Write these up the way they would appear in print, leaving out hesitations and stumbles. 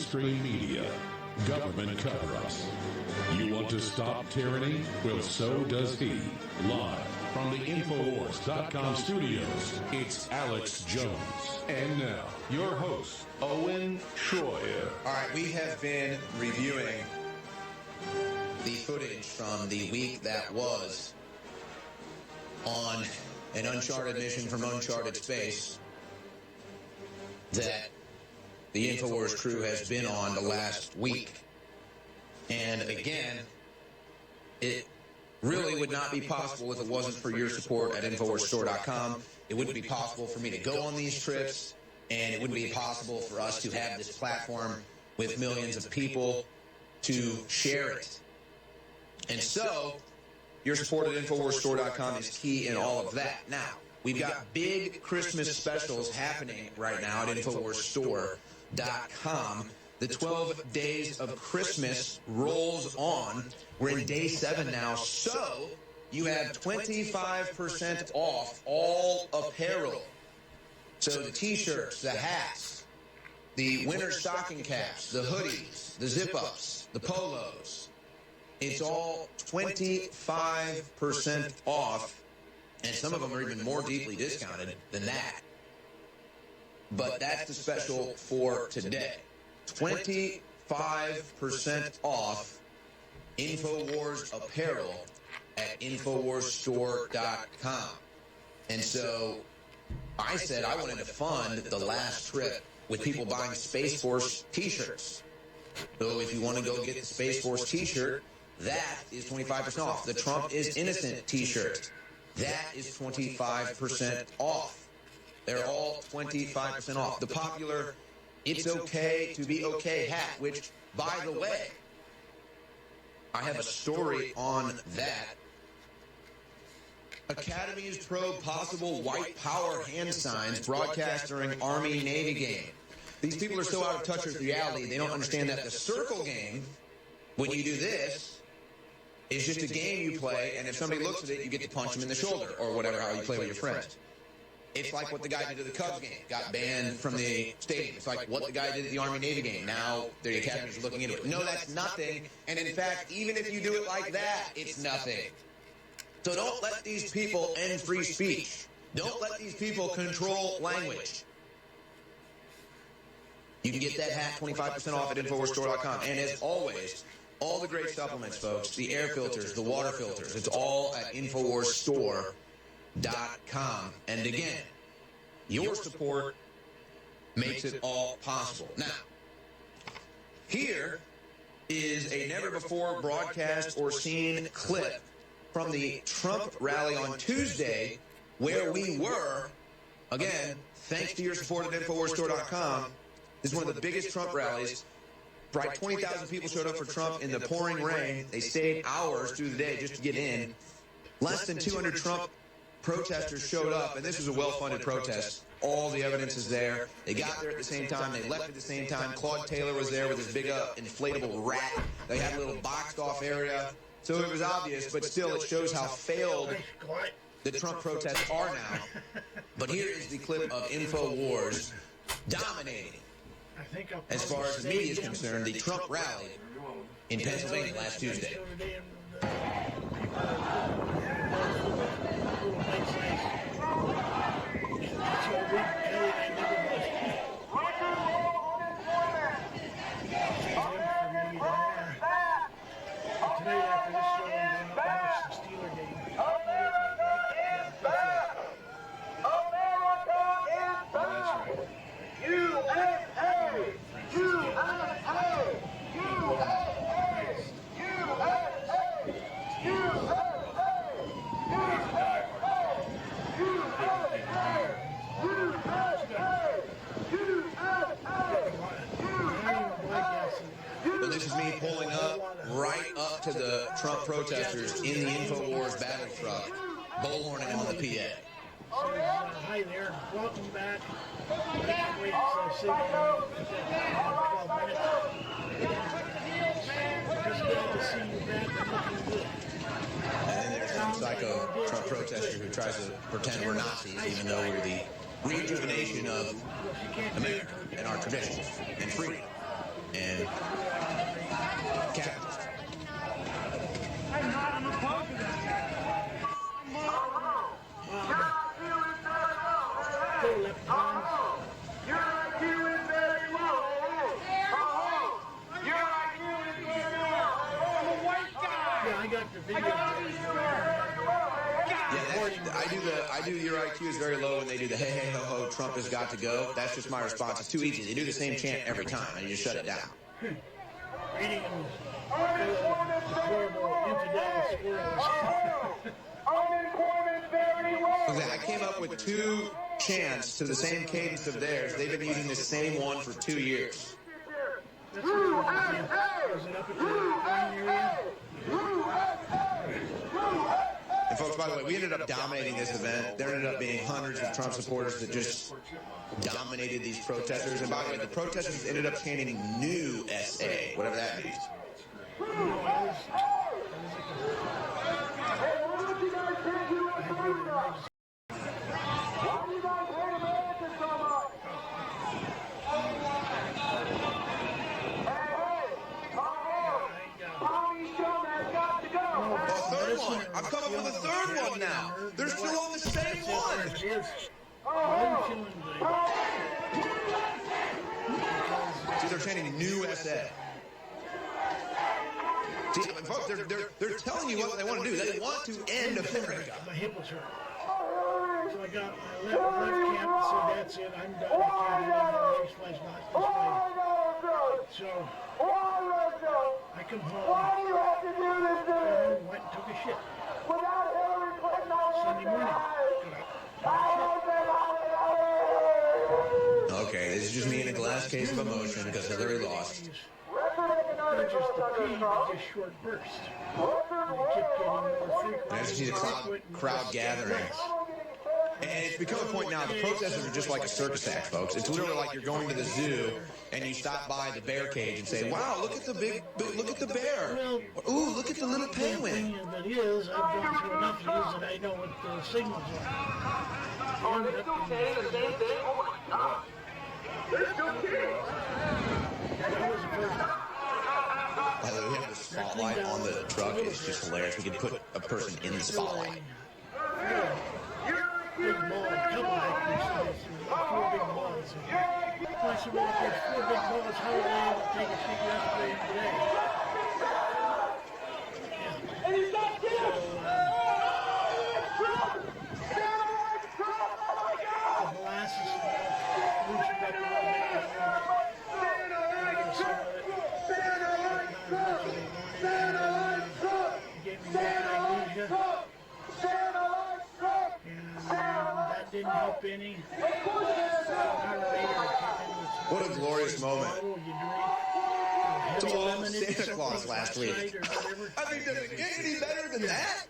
mainstream media, government cover-ups. You want to stop tyranny? Well, so does he. Live from the Infowars.com studios, it's Alex Jones. And now, your host, Owen Schroyer. All right, we have been reviewing the footage from the week that was on an uncharted mission from uncharted space that the Infowars crew has been on the last week. And again, it really would not be possible if it wasn't for your support at InfoWarsStore.com. It wouldn't be possible for me to go on these trips, and it wouldn't be possible for us to have this platform with millions of people to share it. And so, your support at InfoWarsStore.com is key in all of that. Now, we've got big Christmas specials happening right now at InfoWarsStore.com. The 12 days of Christmas rolls on. We're in day 7 now, so you have 25% off all apparel. So the t-shirts, the hats, the winter stocking caps, the hoodies, the zip-ups, the polos. It's all 25% off, and some of them are even more deeply discounted than that. But that's the special for today. 25% off InfoWars apparel at InfoWarsStore.com. And so I said I wanted to fund the last trip with people buying Space Force t-shirts. So if you want to go get the Space Force t-shirt, that is 25% off. The Trump is Innocent t-shirt, that is 25% off. They're all 25% off. The popular It's Okay to Be Okay hat, which, by the way, I have a story on that. Academies probe possible white power hand signs broadcast during Army-Navy game. These people are so out of touch with reality, they don't understand that the circle game, when you do this, is just a game you play, and if somebody looks at it, you get to punch them in the shoulder, or whatever, how you play with your friends. It's like what the guy did at the Cubs game, got banned from the stadium. It's like what the guy did at the Army-Navy game. Now the academies are looking into it. No, that's nothing. And in fact, even if you do it like that, it's nothing. So don't let these people end free speech. Don't let these people control language. You can get that hat 25% off at InfoWarsStore.com. And as always, all the great supplements, folks, the air filters, the water filters, it's all at InfoWarsStore.com. And again, your support makes it all possible. Now, here is a never-before broadcast or seen clip from the Trump rally on Tuesday, where we were, again, thanks to your support at InfoWarsStore.com, this is one of the biggest Trump rallies. Right, 20,000 people showed up for Trump in the pouring rain. They stayed hours through the day just to get in. Less than 200 Trump protesters showed up, and this was a well-funded protest. All the evidence is there. They got there at the same time. They left at the same time. Claude Taylor was there with his big inflatable rat. They had a little boxed-off area. So it was obvious, but still it shows how failed the Trump protests are now. But here is the clip of InfoWars dominating, as far as the media is concerned, the Trump rally in Pennsylvania last Tuesday. So this is me pulling up right up to the Trump protesters in the InfoWars battle truck, bullhorning on the PA. Hi there, welcome back. Wait, so 12 minutes. Just glad to see you back and looking good. And then there's some psycho Trump protester who tries to pretend we're Nazis, even though we're the rejuvenation of America and our traditions and freedom and Capitals. I'm not an opponent. Go left arm. Your IQ is very low. Your IQ is very low. I'm a white guy. Yeah, I got the video. Yeah, I do your IQ is very low when they do the hey, hey, ho, ho, Trump has got to go. That's just my response. It's too easy. They do the same chant every time, and you just shut it down. Reading horrible infidel squirrels. Unemployment very low. I came up with two chants to the same cadence of theirs. They've been using the same one for 2 years. That's what was it up at the Green area? And folks, by the way, we ended up dominating this event. There ended up being hundreds of Trump supporters that just dominated these protesters. And by the way, the protesters ended up chanting new SA, whatever that means. I'm coming up with a third one now. They're still on the same one. See, they're chanting new SA. See, folks, they're telling you what they want to do. They want to end America. My hip was hurt. So I got my left camp and said, that's it, I'm done. I can't do anymore. This way's not this way. So I come home, went and took a shit. Sunday morning. Okay, this is just me in a glass case of emotion because Hillary lost. Not just the pee, but just short bursts. They kept getting more frequent. I just see the crowd gathering. And it's become a point now, the protesters are just like a circus act, folks. It's literally like you're going to the zoo and you stop by the bear cage and say, wow, look at the look at the bear. Ooh, look at the little penguin. The thing is, I've gone through enough of these that I know what the signals are. They're still saying the same thing? Oh my God. They're still kidding. That was the first one. By the way, we have the spotlight on the truck. It's just hilarious. We can put a person in the spotlight. Big ball, couple actors, 4 big balls. So I said, well, if there's 4 big balls, how are they able to take a shit yesterday and today? Yeah. And he's not kidding. The molasses, Lucia got the whole thing. I can some of it. He gave me magnesia. That didn't help any. What a glorious moment. To Santa Claus last week. I mean, does it get any better than that?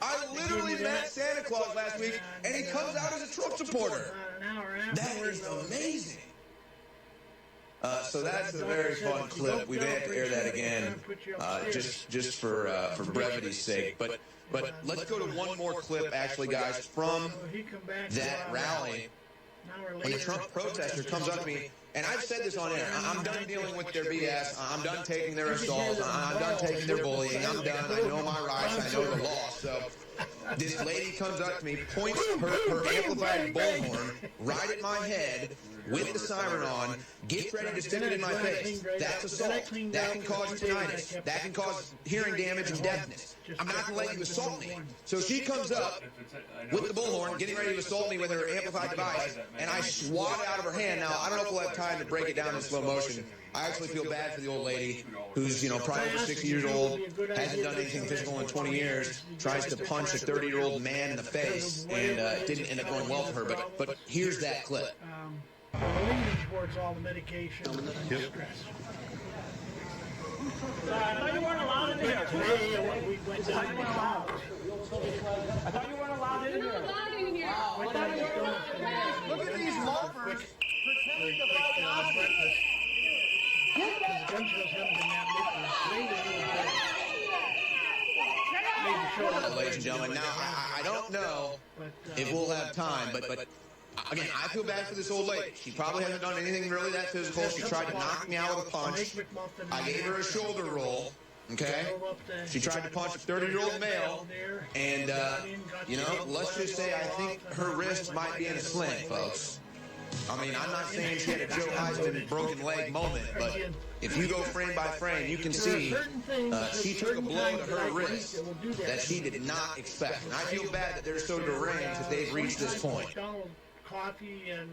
I literally met Santa Claus last week, and he comes out as a Trump supporter. That is amazing. So that's a very fun clip. We may have to air that again, just for brevity's sake. But let's go to one more clip, actually, guys, from that rally when the Trump protester comes up to me. And I've said this on air. I'm done dealing with their BS. I'm done taking their assaults. I'm done taking their bullying. I'm done. I know my rights. I know the law. So this lady comes up to me, points her amplified bullhorn right at my head with the siren on, gets ready to stick it in my face. That's assault. That can cause tinnitus. That can cause hearing damage and deafness. I'm not going to let you assault me. So she comes up with the bullhorn, getting ready to assault me with her amplified device, and I swat it out of her hand. Now, I don't know if we'll have time to break it down in slow motion. I actually feel bad for the old lady who's, probably over 60 years old, hasn't done anything physical in 20 years, tries to punch a 30-year-old man in the face, and it didn't end up going well for her. But here's that clip. Leaning towards all the medication and stress. I thought you weren't allowed in here. Today, when we went down to McDonald's. I thought you weren't allowed in here. Went down to McDonald's. Look at these loafers pretending to fight Nazis. Because the gun shows haven't been that big. Today was a little better. Ladies and gentlemen, now I don't know if we'll have time, but again, I feel bad for this old lady. She probably hasn't done anything really that physical. She tried to knock me out with a punch. I gave her a shoulder roll. Okay? She tried to punch a 30-year-old male, and, let's just say I think her wrist might be in a sling, folks. I mean, I'm not saying she had a Joe Heisman broken leg moment, but if you go frame by frame, you can see she took a blow to her wrist that she did not expect. And I feel bad that they're so deranged that they've reached this point. Coffee and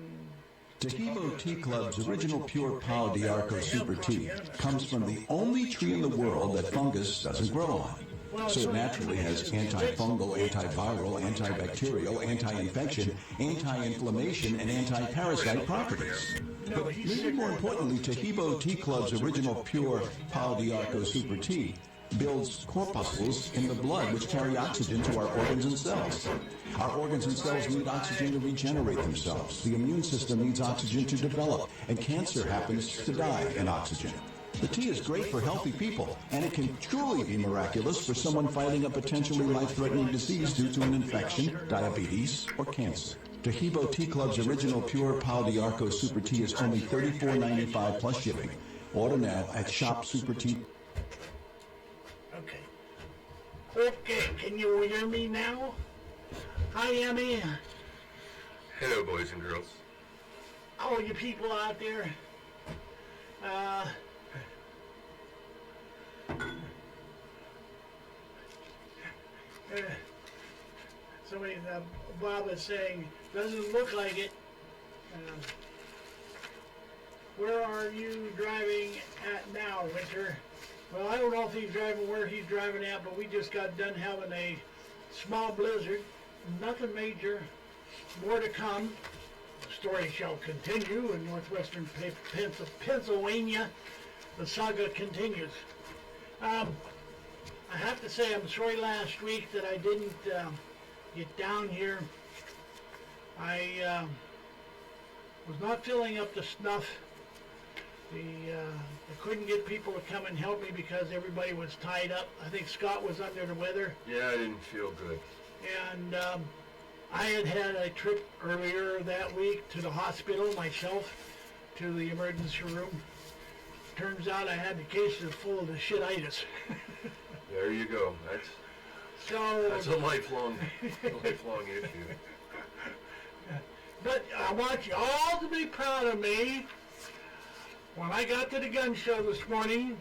Tahibo Tea Club's original pure Pau d'Arco Super Tea comes from the only tree in the world that fungus doesn't grow on. So it naturally has antifungal, antiviral, antibacterial, anti-infection, anti-inflammation, and anti-parasite properties. But maybe more importantly, Tahibo Tea Club's original pure Pau d'Arco Super Tea builds corpuscles in the blood which carry oxygen to our organs and cells. Our organs and cells need oxygen to regenerate themselves. The immune system needs oxygen to develop, and cancer happens to die in oxygen. The tea is great for healthy people, and it can truly be miraculous for someone fighting a potentially life-threatening disease due to an infection, diabetes, or cancer. Tahibo Tea Club's original pure Pau d'Arco Super Tea is only $34.95 plus shipping. Order now at Shop Super Tea. Okay, can you hear me now? Hi, Emmy. Hello, boys and girls. All you people out there. Somebody, Bob is saying, doesn't look like it. Where are you driving at now, Winter? Well, I don't know if he's driving where he's driving at, but we just got done having a small blizzard. Nothing major. More to come. The story shall continue in northwestern Pennsylvania. The saga continues. I have to say I'm sorry last week that I didn't get down here. I was not feeling up to snuff. I couldn't get people to come and help me because everybody was tied up. I think Scott was under the weather. Yeah, I didn't feel good. And I had a trip earlier that week to the hospital myself, to the emergency room. Turns out I had the cases full of the shititis. There you go. That's a lifelong issue. But I want you all to be proud of me. When I got to the gun show this morning,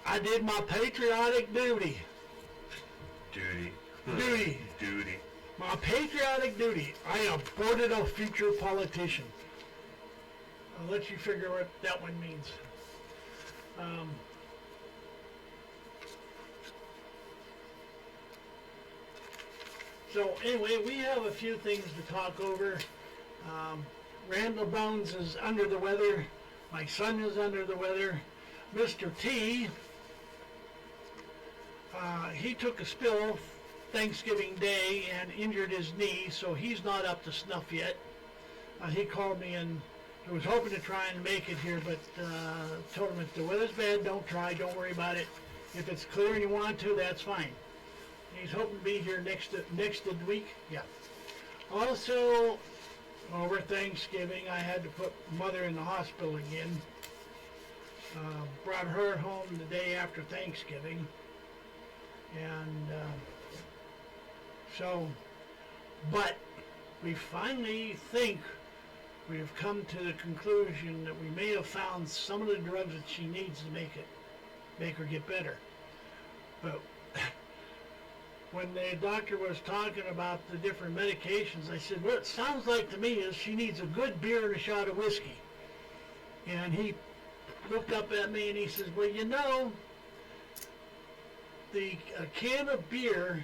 I did my patriotic duty. Duty. My patriotic duty. I aborted a future politician. I'll let you figure what that one means. So anyway, we have a few things to talk over. Randall Bones is under the weather. My son is under the weather. Mr. T, he took a spill Thanksgiving Day and injured his knee, so he's not up to snuff yet. He called me and he was hoping to try and make it here, but told him if the weather's bad, don't try, don't worry about it. If it's clear and you want to, that's fine. He's hoping to be here next week. Yeah. Also, over Thanksgiving, I had to put Mother in the hospital again. Brought her home the day after Thanksgiving. And but we finally think we've come to the conclusion that we may have found some of the drugs that she needs to make her get better. But when the doctor was talking about the different medications, I said, what it sounds like to me is she needs a good beer and a shot of whiskey. And he looked up at me and he says, well, you know, a can of beer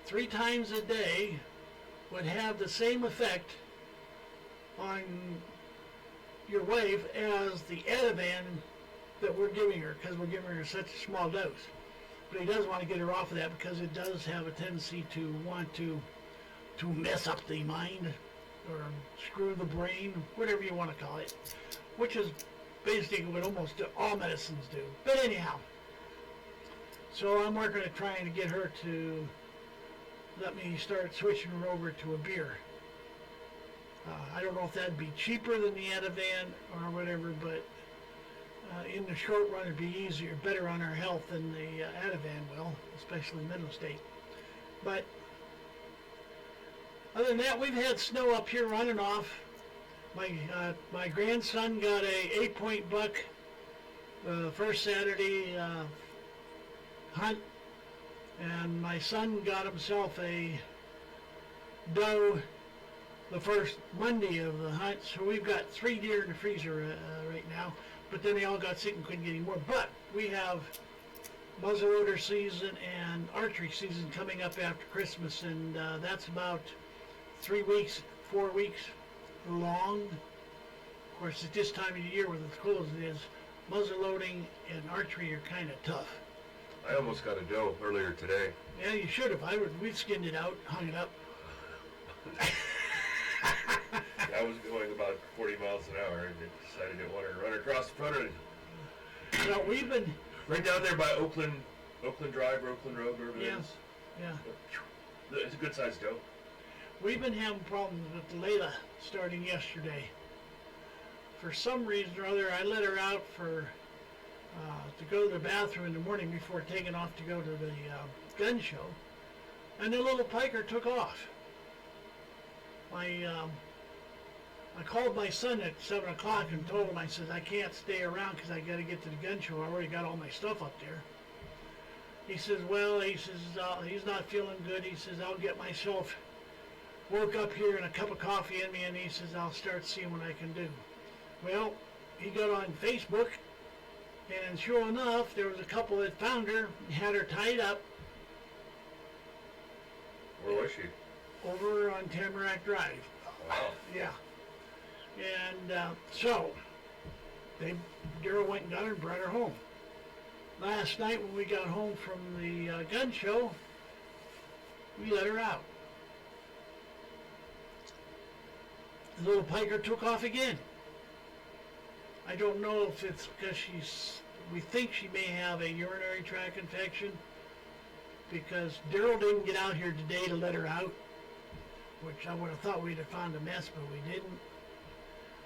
3 times a day would have the same effect on your wife as the Ativan that we're giving her, because we're giving her such a small dose. But he does want to get her off of that because it does have a tendency to want to mess up the mind or screw the brain, whatever you want to call it, which is basically what almost all medicines do. But anyhow, so I'm working at trying to get her to let me start switching her over to a beer. I don't know if that'd be cheaper than the Ativan or whatever, but in the short run it'd be easier, better on our health than the Ativan will, especially middle state. But other than that, we've had snow up here on and off. My grandson got a 8-point buck first Saturday hunt, and my son got himself a doe the first Monday of the hunt. So we've got 3 deer in the freezer right now, but then they all got sick and couldn't get any more. But we have muzzleloader season and archery season coming up after Christmas, and that's about 3 weeks, 4 weeks long. Of course, at this time of the year with as cold as it is, muzzleloading and archery are kind of tough. I almost got a doe earlier today. Yeah, you should have. We skinned it out, hung it up. I was going about 40 miles an hour and decided I didn't want to run across the front of it. Well, we've been... Right down there by Oakland Drive or Oakland Road, wherever it is. Yeah. It's a good sized doe. We've been having problems with Layla starting yesterday. For some reason or other, I let her out to go to the bathroom in the morning before taking off to go to the gun show, and the little piker took off. I called my son at 7 o'clock and told him, I said, I can't stay around because I got to get to the gun show. I already got all my stuff up there. He says, well, he's not feeling good. He says, I'll get myself woke up here and a cup of coffee in me, and he says, I'll start seeing what I can do. Well, he got on Facebook, and sure enough, there was a couple that found her, had her tied up. Where was she? Over on Tamarack Drive. Wow. Yeah. And so, Daryl went and got her and brought her home. Last night when we got home from the gun show, we let her out. The little piker took off again. I don't know if it's because we think she may have a urinary tract infection, because Daryl didn't get out here today to let her out, which I would have thought we'd have found a mess, but we didn't.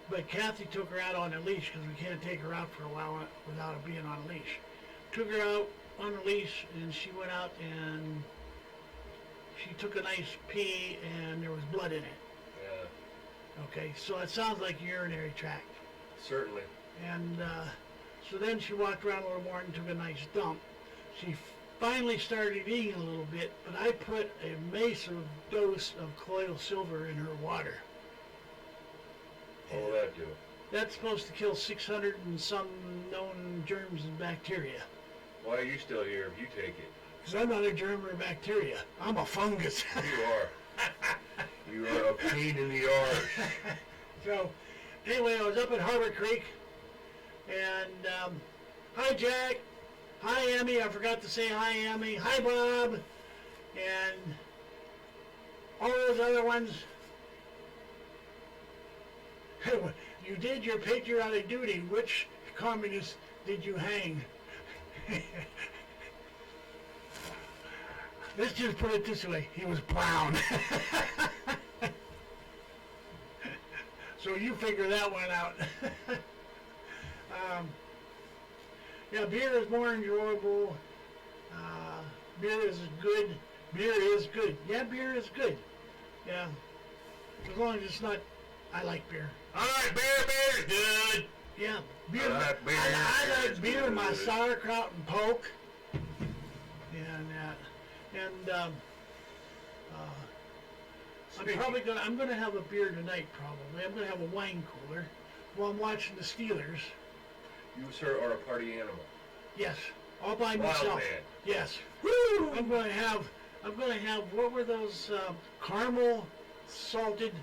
But Kathy took her out on a leash, because we can't take her out for a while without her being on a leash. Took her out on a leash, and she went out and she took a nice pee, and there was blood in it. Yeah. Okay, so it sounds like urinary tract. Certainly. And so then she walked around a little more and took a nice dump. She finally started eating a little bit, but I put a massive dose of colloidal silver in her water. What will that do? That's supposed to kill 600 and some known germs and bacteria. Why are you still here if you take it? Because I'm not a germ or a bacteria. I'm a fungus. You are. You are a pain in the arse. So, anyway, I was up at Harbor Creek, and hi, Jack. Hi, Emmy. I forgot to say hi, Emmy. Hi, Bob. And all those other ones. You did your patriotic duty. Which communist did you hang? Let's just put it this way. He was brown. So you figure that one out. Yeah, beer is more enjoyable. Beer is good. Beer is good. Yeah, beer is good. Yeah. As long as it's not... I like beer. All right, beer is good. Yeah, beer. I like beer. I like beer with my sauerkraut and poke. And I'm gonna have a beer tonight probably. I'm gonna have a wine cooler while I'm watching the Steelers. You, sir, are a party animal. Yes, all by Wild myself. man. Yes. Woo! I'm gonna have. What were those caramel salted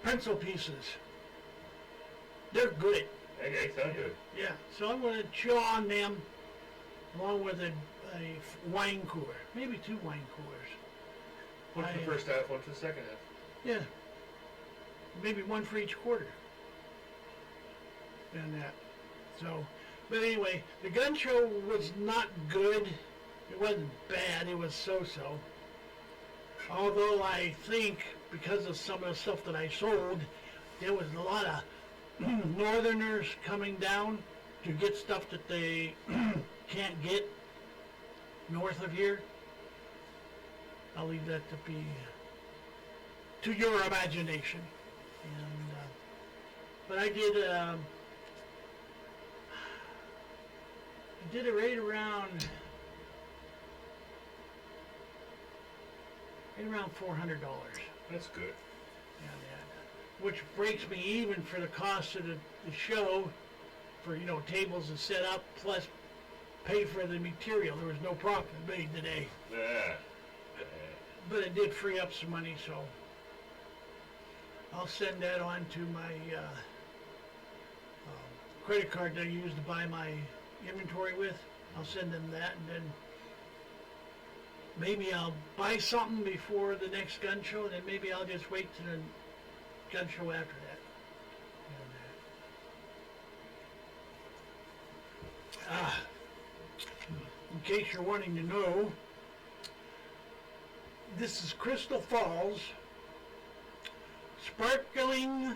pencil pieces? They're good. They sound good. Yeah. So I'm gonna chew on them along with a wine cooler, maybe 2 wine coolers. One for the first half, one for the second half. Yeah. Maybe 1 for each quarter. And that. So, but anyway, the gun show was not good. It wasn't bad, it was so-so. Although I think because of some of the stuff that I sold, there was a lot of northerners coming down to get stuff that they can't get north of here. I'll leave that to be to your imagination. And but I did it right around $400. That's good. Which breaks me even for the cost of the show, for tables to set up plus pay for the material. There was no profit made today, but it did free up some money, so I'll send that on to my credit card that I use to buy my inventory with. I'll send them that, and then maybe I'll buy something before the next gun show, and then maybe I'll just wait to the gun show after that. In case you're wanting to know, this is Crystal Falls Sparkling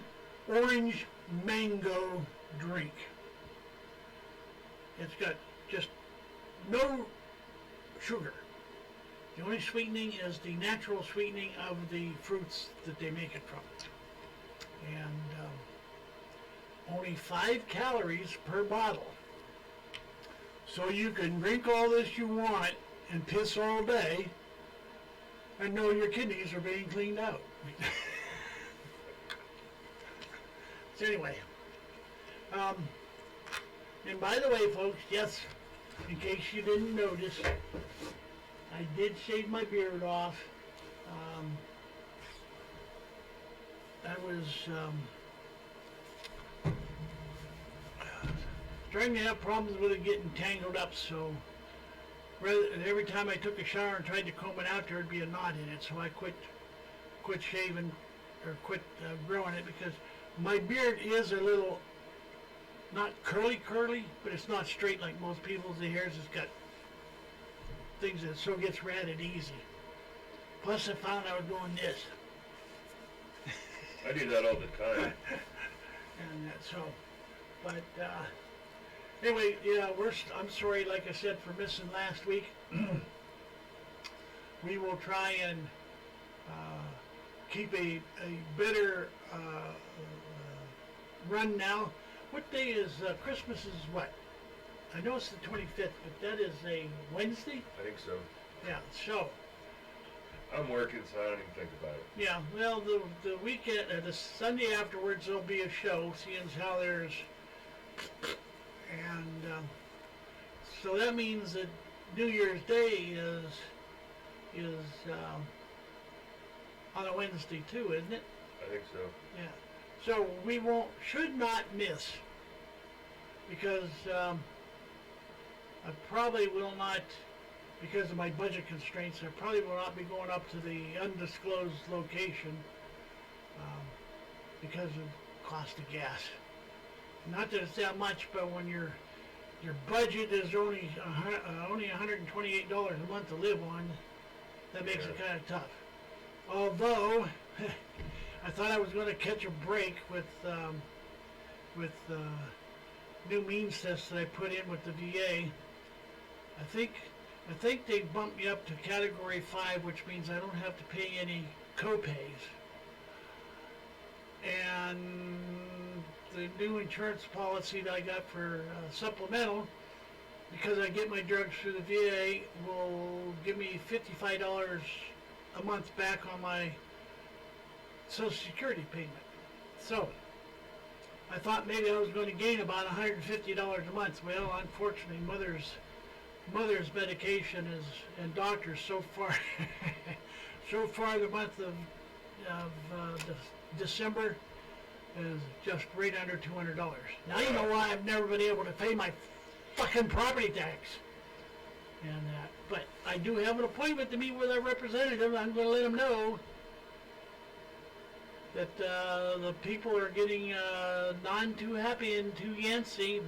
Orange Mango Drink. It's got just no sugar. The only sweetening is the natural sweetening of the fruits that they make it from. And only 5 calories per bottle. So you can drink all this you want and piss all day and know your kidneys are being cleaned out. So anyway, and by the way, folks, yes, in case you didn't notice, I did shave my beard off. I was starting to have problems with it getting tangled up, so every time I took a shower and tried to comb it out, there'd be a knot in it, so I quit shaving, or quit growing it, because my beard is a little, not curly, but it's not straight like most people's. The hairs has got things that so gets ratted easy. Plus I found I was doing this. I do that all the time. And so, but anyway, yeah, I'm sorry, like I said, for missing last week. We will try and keep a better run now. What day is Christmas? Is what? I know it's the 25th, but that is a Wednesday? I think so. Yeah, so. I'm working, so I don't even think about it. Yeah, well, the weekend, the Sunday afterwards, there'll be a show, seeing as how there's, and so that means that New Year's Day is on a Wednesday too, isn't it? I think so. Yeah. So we should not miss, because I probably will not, because of my budget constraints, I probably will not be going up to the undisclosed location because of cost of gas. Not that it's that much, but when your budget is only $128 a month to live on, that makes it kind of tough. Although I thought I was going to catch a break with new means test that I put in with the VA. I think they bumped me up to Category 5, which means I don't have to pay any co-pays. And the new insurance policy that I got for supplemental, because I get my drugs through the VA, will give me $55 a month back on my Social Security payment. So I thought maybe I was going to gain about $150 a month. Well, unfortunately, mother's medication and doctors so far the month of December is just right under $200. Now you know why I've never been able to pay my fucking property tax. And but I do have an appointment to meet with our representative. I'm going to let him know that the people are getting none too happy and too antsy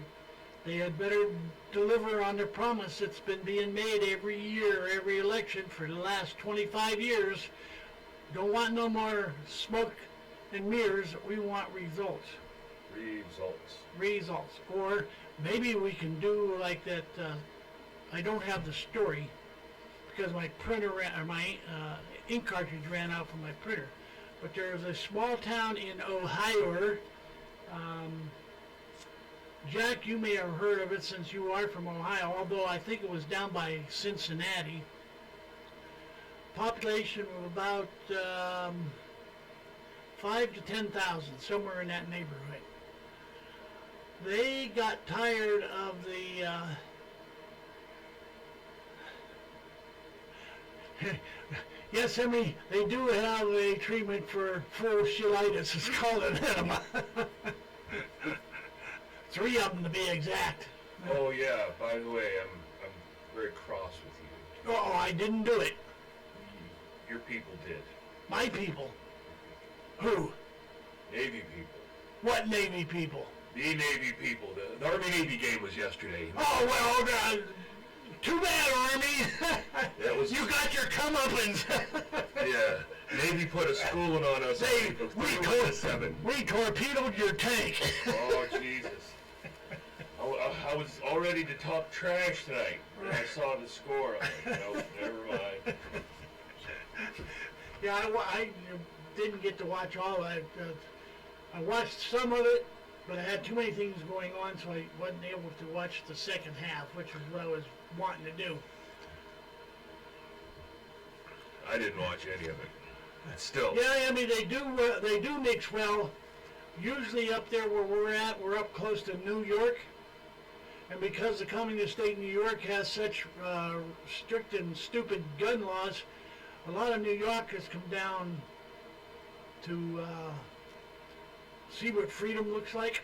They had better deliver on their promise that's been being made every year, every election for the last 25 years. Don't want no more smoke and mirrors. We want results. Results. Or maybe we can do like that. I don't have the story because my printer my ink cartridge ran out from my printer. But there's a small town in Ohio. Jack, you may have heard of it since you are from Ohio, although I think it was down by Cincinnati. Population of about 5 to 10,000, somewhere in that neighborhood. They got tired of the yes, I mean, they do have a treatment for fasciitis. It's called an enema. 3 of them to be exact. Oh yeah, by the way, I'm very cross with you. Oh, I didn't do it. Your people did. My people? Who? Navy people. What Navy people? The Navy people. The Army-Navy game was yesterday. Oh, well, too bad, Army. You got your comeuppance. Yeah. Navy put a schooling on us. We torpedoed your tank. Oh, Jesus. I was all ready to talk trash tonight when I saw the score. I'm like, no, never mind. Yeah, I didn't get to watch all of it. I watched some of it, but I had too many things going on, so I wasn't able to watch the second half, which is what I was wanting to do. I didn't watch any of it. Still. Yeah, I mean, they do mix well. Usually up there where we're at, we're up close to New York. And because the communist state New York has such strict and stupid gun laws, a lot of New Yorkers come down to see what freedom looks like.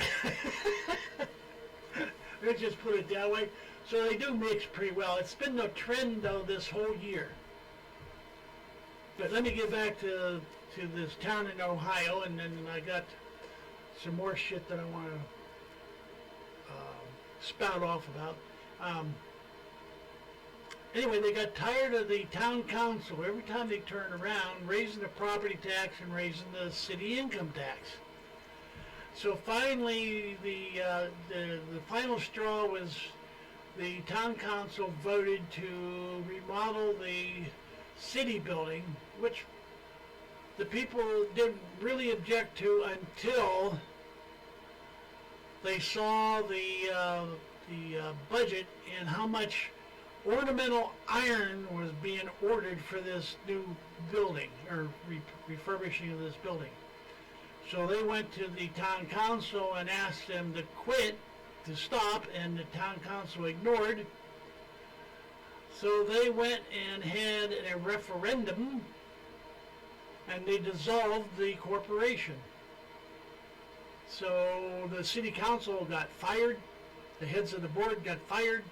Let's just put it that way. So they do mix pretty well. It's been the trend, though, this whole year. But let me get back to this town in Ohio, and then I got some more shit that I want to spout off about. Anyway, they got tired of the town council every time they turn around raising the property tax and raising the city income tax. So finally, the final straw was the town council voted to remodel the city building, which the people didn't really object to until they saw the budget and how much ornamental iron was being ordered for this new building, or refurbishing of this building. So they went to the town council and asked them to quit, to stop, and the town council ignored. So they went and had a referendum, and they dissolved the corporation. So the city council got fired, the heads of the board got fired,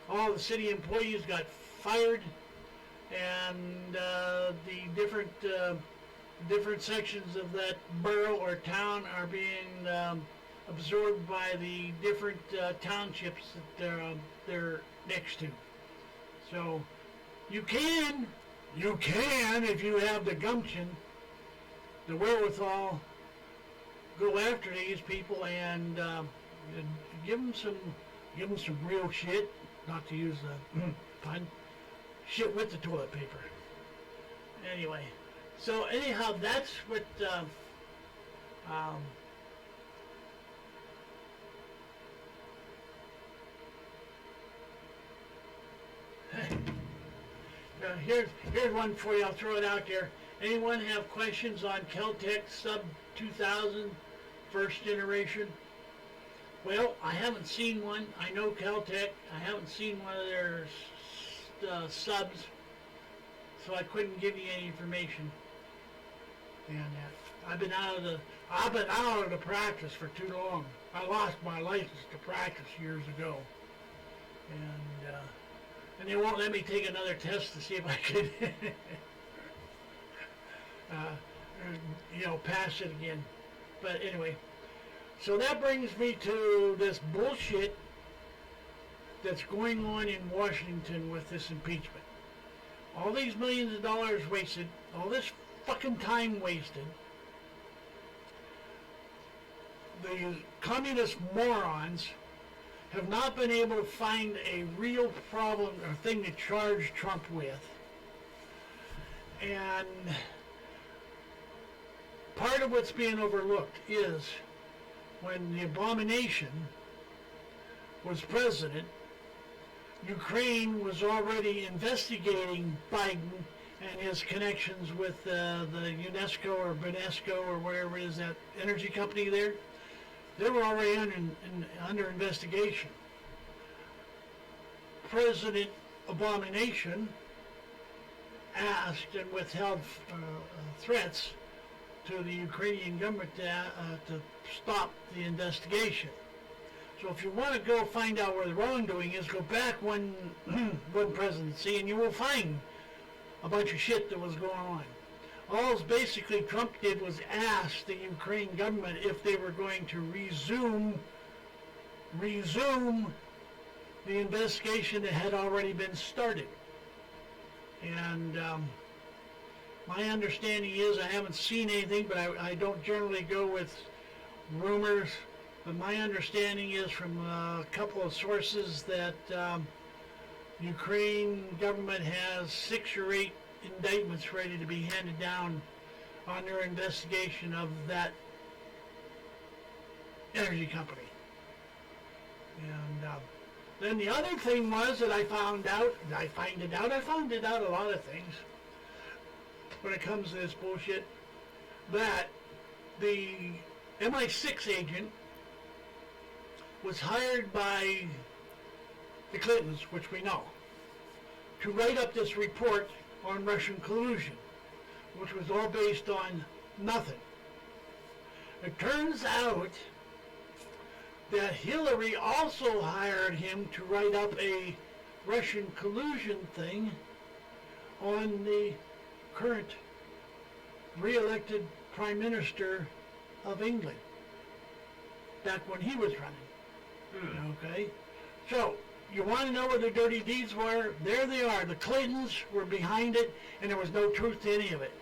all the city employees got fired, and the different sections of that borough or town are being absorbed by the different townships that they're next to. So you can if you have the gumption, the wherewithal, go after these people and give them some real shit, not to use the pun, shit with the toilet paper. Anyway, so anyhow, that's what here's one for you. I'll throw it out there. Anyone have questions on Kel-Tec sub 2000 first generation? Well, I haven't seen one. I know Kel-Tec. I haven't seen one of their subs, so I couldn't give you any information. And I've been out of the practice for too long. I lost my license to practice years ago, and they won't let me take another test to see if I could, pass it again. But anyway, so that brings me to this bullshit that's going on in Washington with this impeachment. All these millions of dollars wasted, all this fucking time wasted. The communist morons have not been able to find a real problem or thing to charge Trump with. And part of what's being overlooked is when the abomination was president, Ukraine was already investigating Biden and his connections with the UNESCO or Benesco or whatever it is, that energy company there. They were already under investigation. President Abomination asked and withheld threats to the Ukrainian government to stop the investigation. So if you want to go find out where the wrongdoing is, go back one presidency and you will find a bunch of shit that was going on. All basically Trump did was ask the Ukraine government if they were going to resume the investigation that had already been started. And my understanding is, I haven't seen anything, but I don't generally go with rumors, but my understanding is from a couple of sources that Ukraine government has 6 or 8 indictments ready to be handed down on their investigation of that energy company. And then the other thing was that I found out a lot of things when it comes to this bullshit, that the MI6 agent was hired by the Clintons, which we know, to write up this report on Russian collusion, which was all based on nothing. It turns out that Hillary also hired him to write up a Russian collusion thing on the current re-elected Prime Minister of England, back when he was running. Okay? So, you want to know where the dirty deeds were? There they are. The Clintons were behind it, and there was no truth to any of it.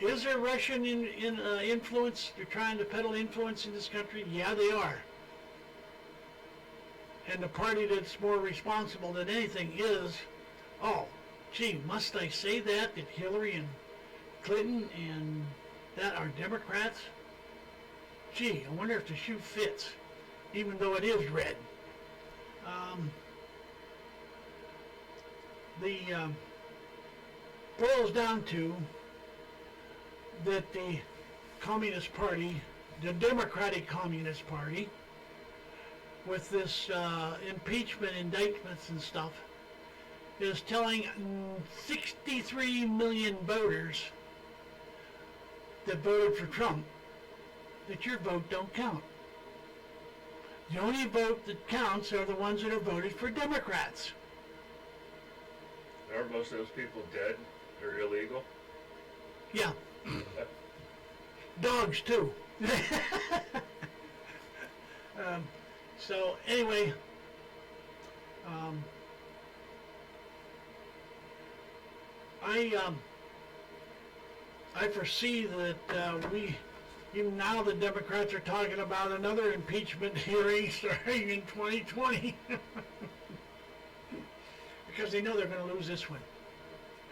Is there Russian influence? They're trying to peddle influence in this country? Yeah, they are. And the party that's more responsible than anything is, oh, gee, must I say that Hillary and Clinton and that are Democrats? Gee, I wonder if the shoe fits, even though it is red. Boils down to that the Communist Party, the Democratic Communist Party, with this impeachment indictments and stuff, is telling 63 million voters that voted for Trump that your vote don't count. The only vote that counts are the ones that are voted for Democrats. Are most of those people dead or illegal? Yeah. Dogs, too. So, anyway, I foresee that even now the Democrats are talking about another impeachment hearing starting in 2020. Because they know they're going to lose this one.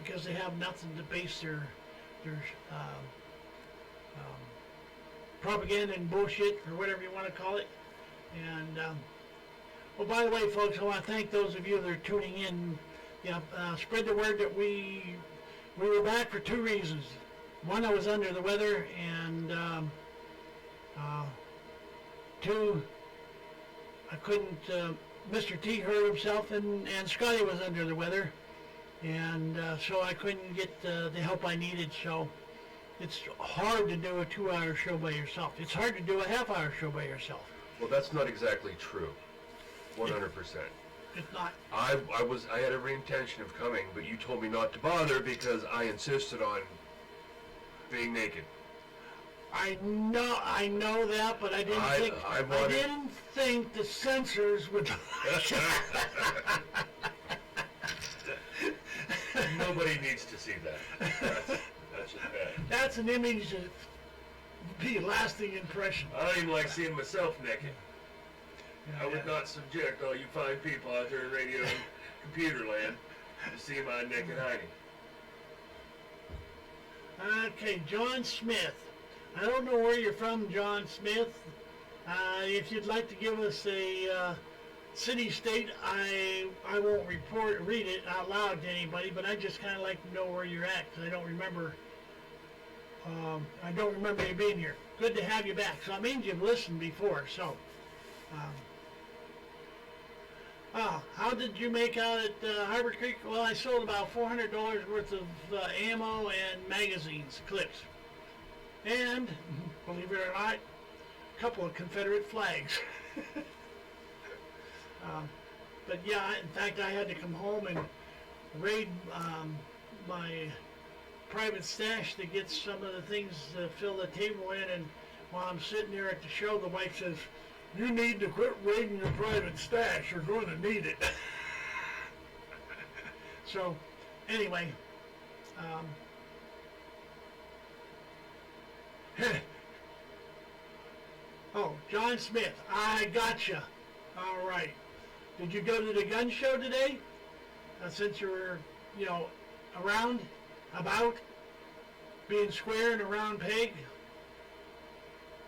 Because they have nothing to base their propaganda and bullshit, or whatever you want to call it. And, oh, by the way, folks, I want to thank those of you that are tuning in. Spread the word that we were back for 2 reasons. One, I was under the weather, and 2, I couldn't. Mr. T hurt himself, and Scotty was under the weather, and so I couldn't get the help I needed. So it's hard to do a 2-hour show by yourself. It's hard to do a half-hour show by yourself. Well, that's not exactly true. 100%. It's not. I had every intention of coming, but you told me not to bother because I insisted on being naked. I I know that, but I didn't think the censors would. Nobody needs to see that. That's just bad. That's an image that be a lasting impression. I don't even like seeing myself naked. I would not subject all you fine people out there in radio and computer land to see my naked hiding. Okay, John Smith. I don't know where you're from, John Smith. If you'd like to give us a city state, I won't read it out loud to anybody, but I just kind of like to know where you're at because I don't remember you being here. Good to have you back. So it means you've listened before. So, how did you make out at Harbor Creek? Well, I sold about $400 worth of ammo and magazines, clips, and believe it or not, a couple of Confederate flags. But yeah, in fact, I had to come home and raid my private stash to get some of the things to fill the table in, and while I'm sitting there at the show, the wife says, "You need to quit raiding your private stash. You're going to need it." So, anyway, oh, John Smith, I gotcha. All right. Did you go to the gun show today? Since you were, around, about, being square in a round peg?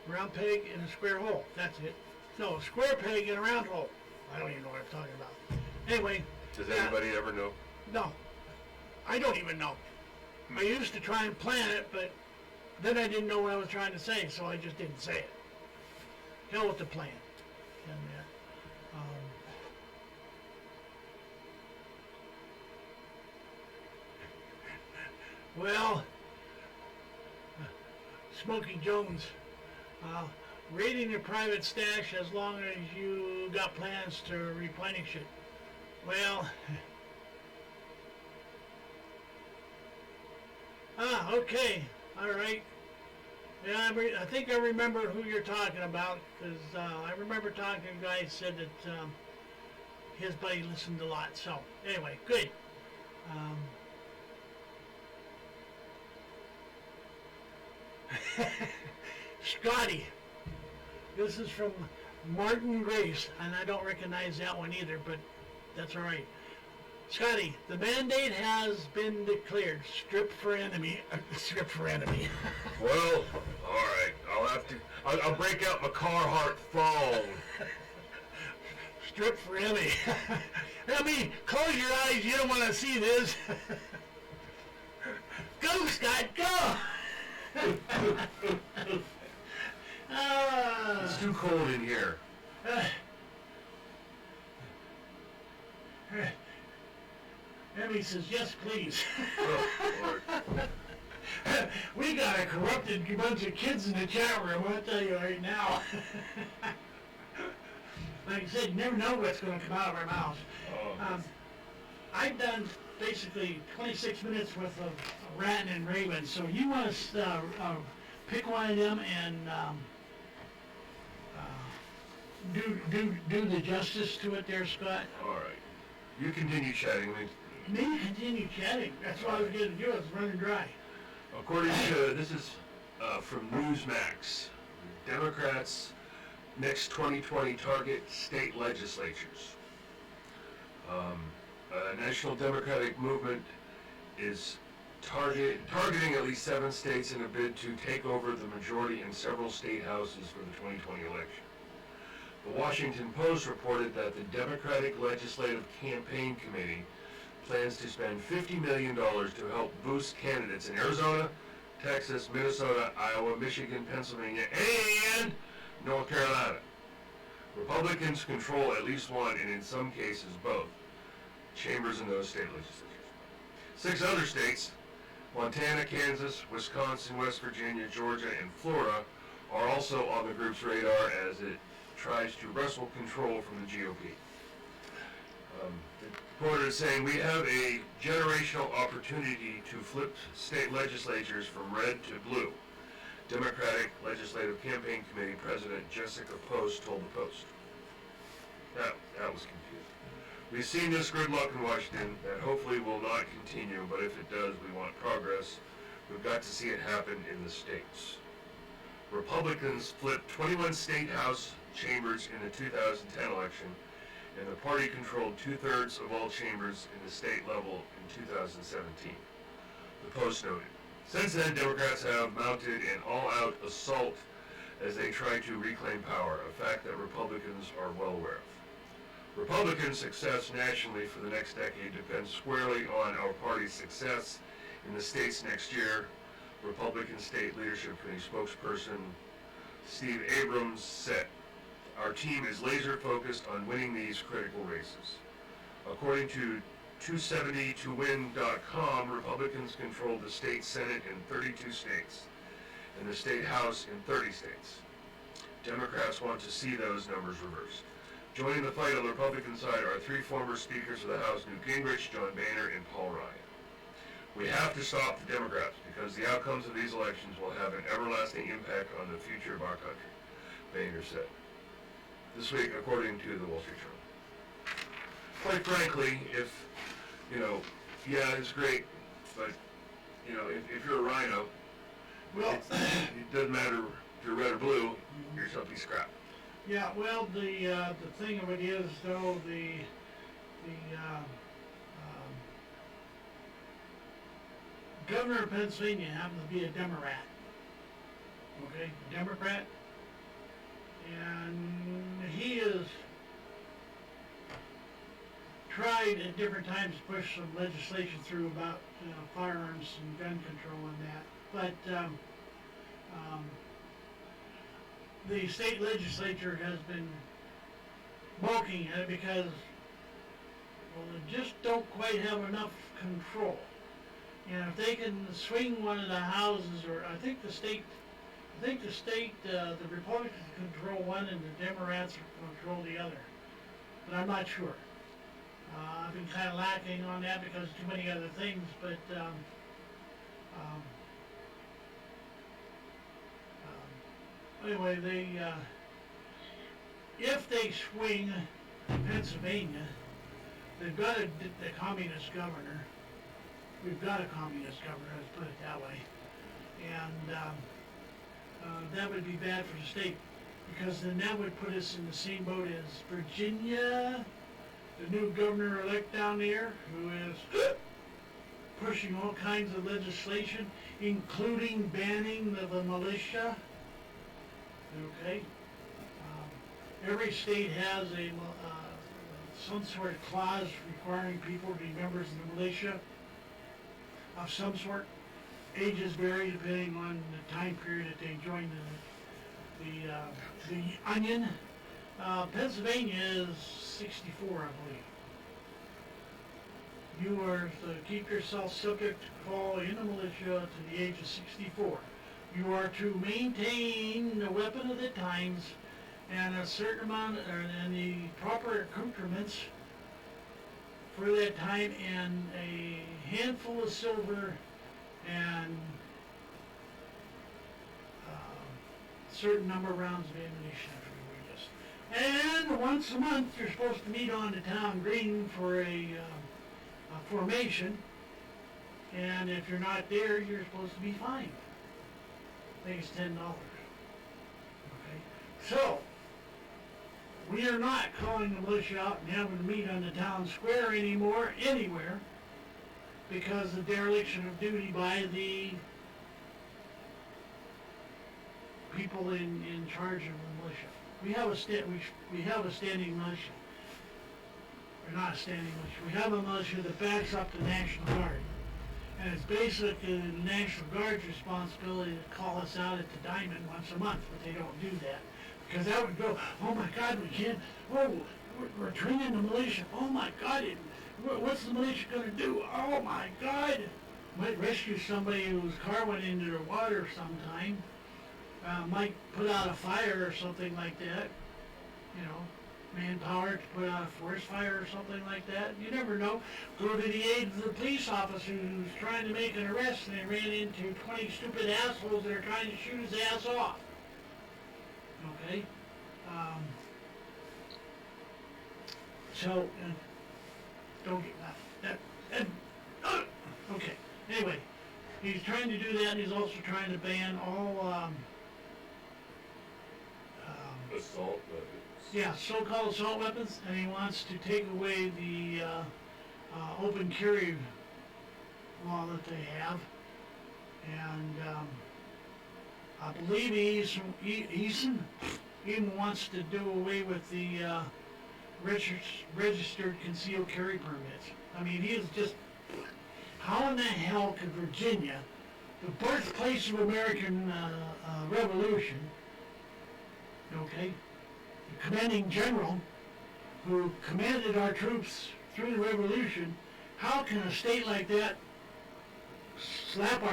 Round peg in a square hole. That's it. No, a square peg in a round hole. I don't even know what I'm talking about. Anyway. Does anybody ever know? No. I don't even know. I used to try and plan it, but then I didn't know what I was trying to say, so I just didn't say it. Hell with the plan. And, well, Smokey Jones, raiding your private stash as long as you got plans to replenish it. Well, okay, all right. Yeah, I think I remember who you're talking about, because I remember talking to a guy who said that his buddy listened a lot. So, anyway, good. Scotty, this is from Martin Grace, and I don't recognize that one either, but that's all right. Scotty, the mandate has been declared. Strip for enemy. Strip for enemy. Well, all right. I'll break out my Carhartt phone. Strip for enemy. I mean, close your eyes. You don't want to see this. Go, Scott, go. It's too cold in here. Emmy says, yes, please. Oh, Lord. We got a corrupted bunch of kids in the chat room, I'll tell you right now. Like I said, you never know what's going to come out of our mouths. I've done basically 26 minutes worth of ranting and raving, so you want to pick one of them and do the justice to it there, Scott? All right. You continue chatting. Me continue chatting. That's what I was going to do. I was running dry. According to, this is from Newsmax, Democrats' next 2020 target state legislatures. National Democratic Movement is targeting at least 7 states in a bid to take over the majority in several state houses for the 2020 election. The Washington Post reported that the Democratic Legislative Campaign Committee plans to spend $50 million to help boost candidates in Arizona, Texas, Minnesota, Iowa, Michigan, Pennsylvania, and North Carolina. Republicans control at least one, and in some cases both, chambers in those state legislatures. 6 other states, Montana, Kansas, Wisconsin, West Virginia, Georgia, and Florida, are also on the group's radar as it tries to wrestle control from the GOP. The reporter is saying, we have a generational opportunity to flip state legislatures from red to blue. Democratic Legislative Campaign Committee President Jessica Post told the Post. That was confusing. We've seen this gridlock in Washington that hopefully will not continue, but if it does, we want progress. We've got to see it happen in the states. Republicans flipped 21 state house chambers in the 2010 election, and the party controlled 2/3 of all chambers in the state level in 2017. The Post noted. Since then, Democrats have mounted an all-out assault as they try to reclaim power, a fact that Republicans are well aware of. Republican success nationally for the next decade depends squarely on our party's success in the states next year. Republican State Leadership Committee spokesperson Steve Abrams said, "Our team is laser focused on winning these critical races." According to 270towin.com, Republicans control the state Senate in 32 states and the state House in 30 states. Democrats want to see those numbers reversed. Joining the fight on the Republican side are three former Speakers of the House, Newt Gingrich, John Boehner, and Paul Ryan. We have to stop the Democrats because the outcomes of these elections will have an everlasting impact on the future of our country, Boehner said. This week, according to the Wall Street Journal. Quite frankly, if, it's great, but, if you're a rhino, Well, it doesn't matter if you're red or blue, you're something scrap. yeah, well, the thing of it is, though, governor of Pennsylvania happens to be a Democrat. Okay, Democrat. And he has tried at different times to push some legislation through about firearms and gun control and that. But the state legislature has been balking at it because, they just don't quite have enough control. And if they can swing one of the houses, or I think the Republicans control one and the Democrats control the other. But I'm not sure. I've been kind of lacking on that because of too many other things, but anyway, if they swing Pennsylvania, they've got the communist governor. We've got a communist governor, let's put it that way. And that would be bad for the state, because then that would put us in the same boat as Virginia, the new governor-elect down there, who is pushing all kinds of legislation, including banning the militia. Okay? Every state has some sort of clause requiring people to be members of the militia of some sort. Ages vary depending on the time period that they join the Union. Pennsylvania is 64, I believe. You are to keep yourself subject to call in the militia to the age of 64. You are to maintain the weapon of the times and a certain amount, and the proper accoutrements for that time, and a handful of silver and certain number of rounds of ammunition every year. And once a month, you're supposed to meet on the town green for a formation. And if you're not there, you're supposed to be fined. I think it's $10. Okay, so we are not calling the militia out and having to meet on the town square anymore, anywhere, because of dereliction of duty by the people in charge of the militia. We have a standing militia. Or not a standing militia. We have a militia that backs up the National Guard. And it's basically the National Guard's responsibility to call us out at the Diamond once a month, but they don't do that. Because that would go, oh my God, we can't, we're training the militia. Oh my God, what's the militia going to do? Oh my God. Might rescue somebody whose car went into the water sometime. Might put out a fire or something like that, manpower to put out a forest fire or something like that. You never know. Go to the aid of the police officer who's trying to make an arrest and they ran into 20 stupid assholes that are trying to shoot his ass off. Okay? Don't get that. Okay. Anyway, he's trying to do that, and he's also trying to ban all Assault weapons. yeah, so-called assault weapons, and he wants to take away the open carry law that they have. And I believe he even wants to do away with the registered concealed carry permits. I mean, he is just, how in the hell could Virginia, the birthplace of American Revolution, okay, the commanding general who commanded our troops through the Revolution, how can a state like that slap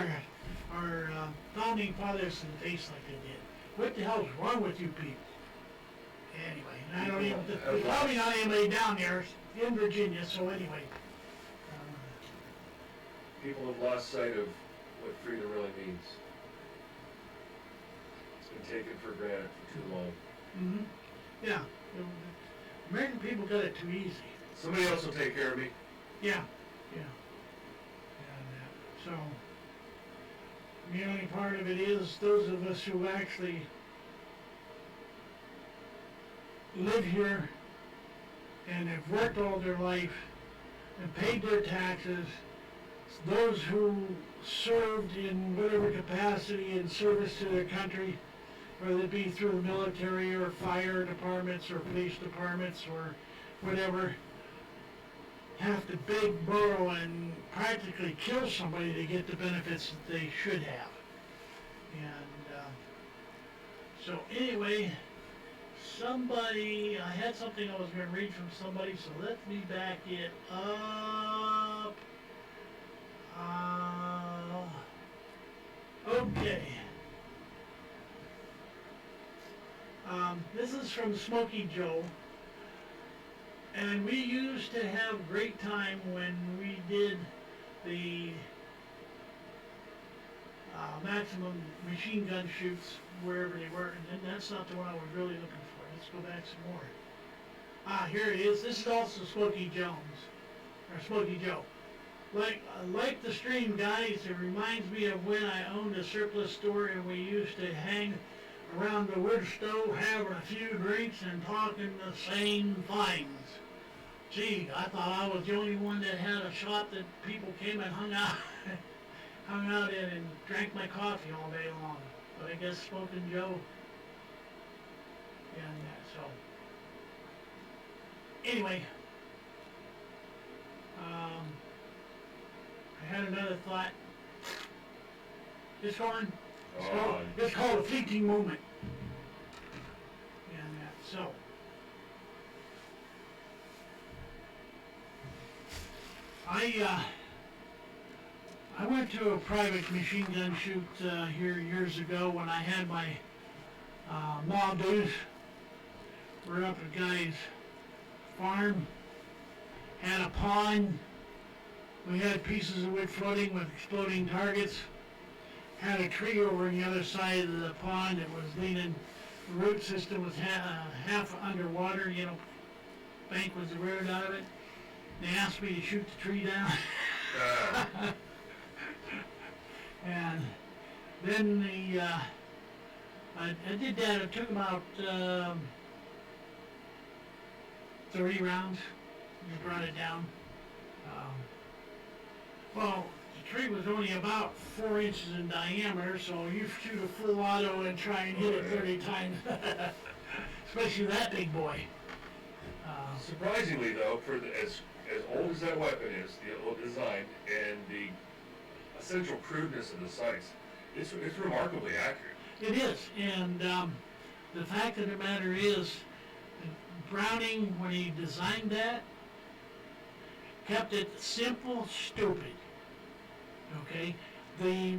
our founding fathers in the face like they did? What the hell's wrong with you people? Anyway, I don't even, there's probably not anybody down there in Virginia, so anyway. People have lost sight of what freedom really means. It's been taken for granted for too long. Mm-hmm. Yeah. American people got it too easy. Somebody else will take care of me. Yeah. Yeah. And so, the only part of it is those of us who actually live here and have worked all their life and paid their taxes, those who served in whatever capacity in service to their country, whether it be through the military or fire departments or police departments or whatever, have to beg, borrow, and practically kill somebody to get the benefits that they should have. And so anyway, I had something I was going to read from somebody, so let me back it up. Okay. This is from Smokey Joe, and we used to have great time when we did the maximum machine gun shoots wherever they were, and that's not the one I was really looking for. Let's go back some more. Here it is. This is also Smokey Jones, or Smokey Joe. Like the stream, guys, it reminds me of when I owned a surplus store and we used to hang around the wood stove having a few drinks and talking the same things. Gee, I thought I was the only one that had a shop that people came and hung out in and drank my coffee all day long. But I guess Smoking Joe, and so, anyway, I had another thought. It's on. It's called a fleeting moment. And so, I went to a private machine gun shoot here years ago when I had my mall dues. We're up at a guy's farm, had a pond. We had pieces of wood floating with exploding targets. Had a tree over on the other side of the pond that was leaning. The root system was half underwater, bank was eroded out of it. They asked me to shoot the tree down. And then I did that. It took about 30 rounds. We brought it down. Well, the tree was only about 4 inches in diameter, so you shoot a full auto and try and hit it 30 times, especially that big boy. Surprisingly, though, for as old as that weapon is, the old design and the essential crudeness of the sights, it's remarkably accurate. It is, and the fact of the matter is, Browning, when he designed that, kept it simple, stupid. Okay, the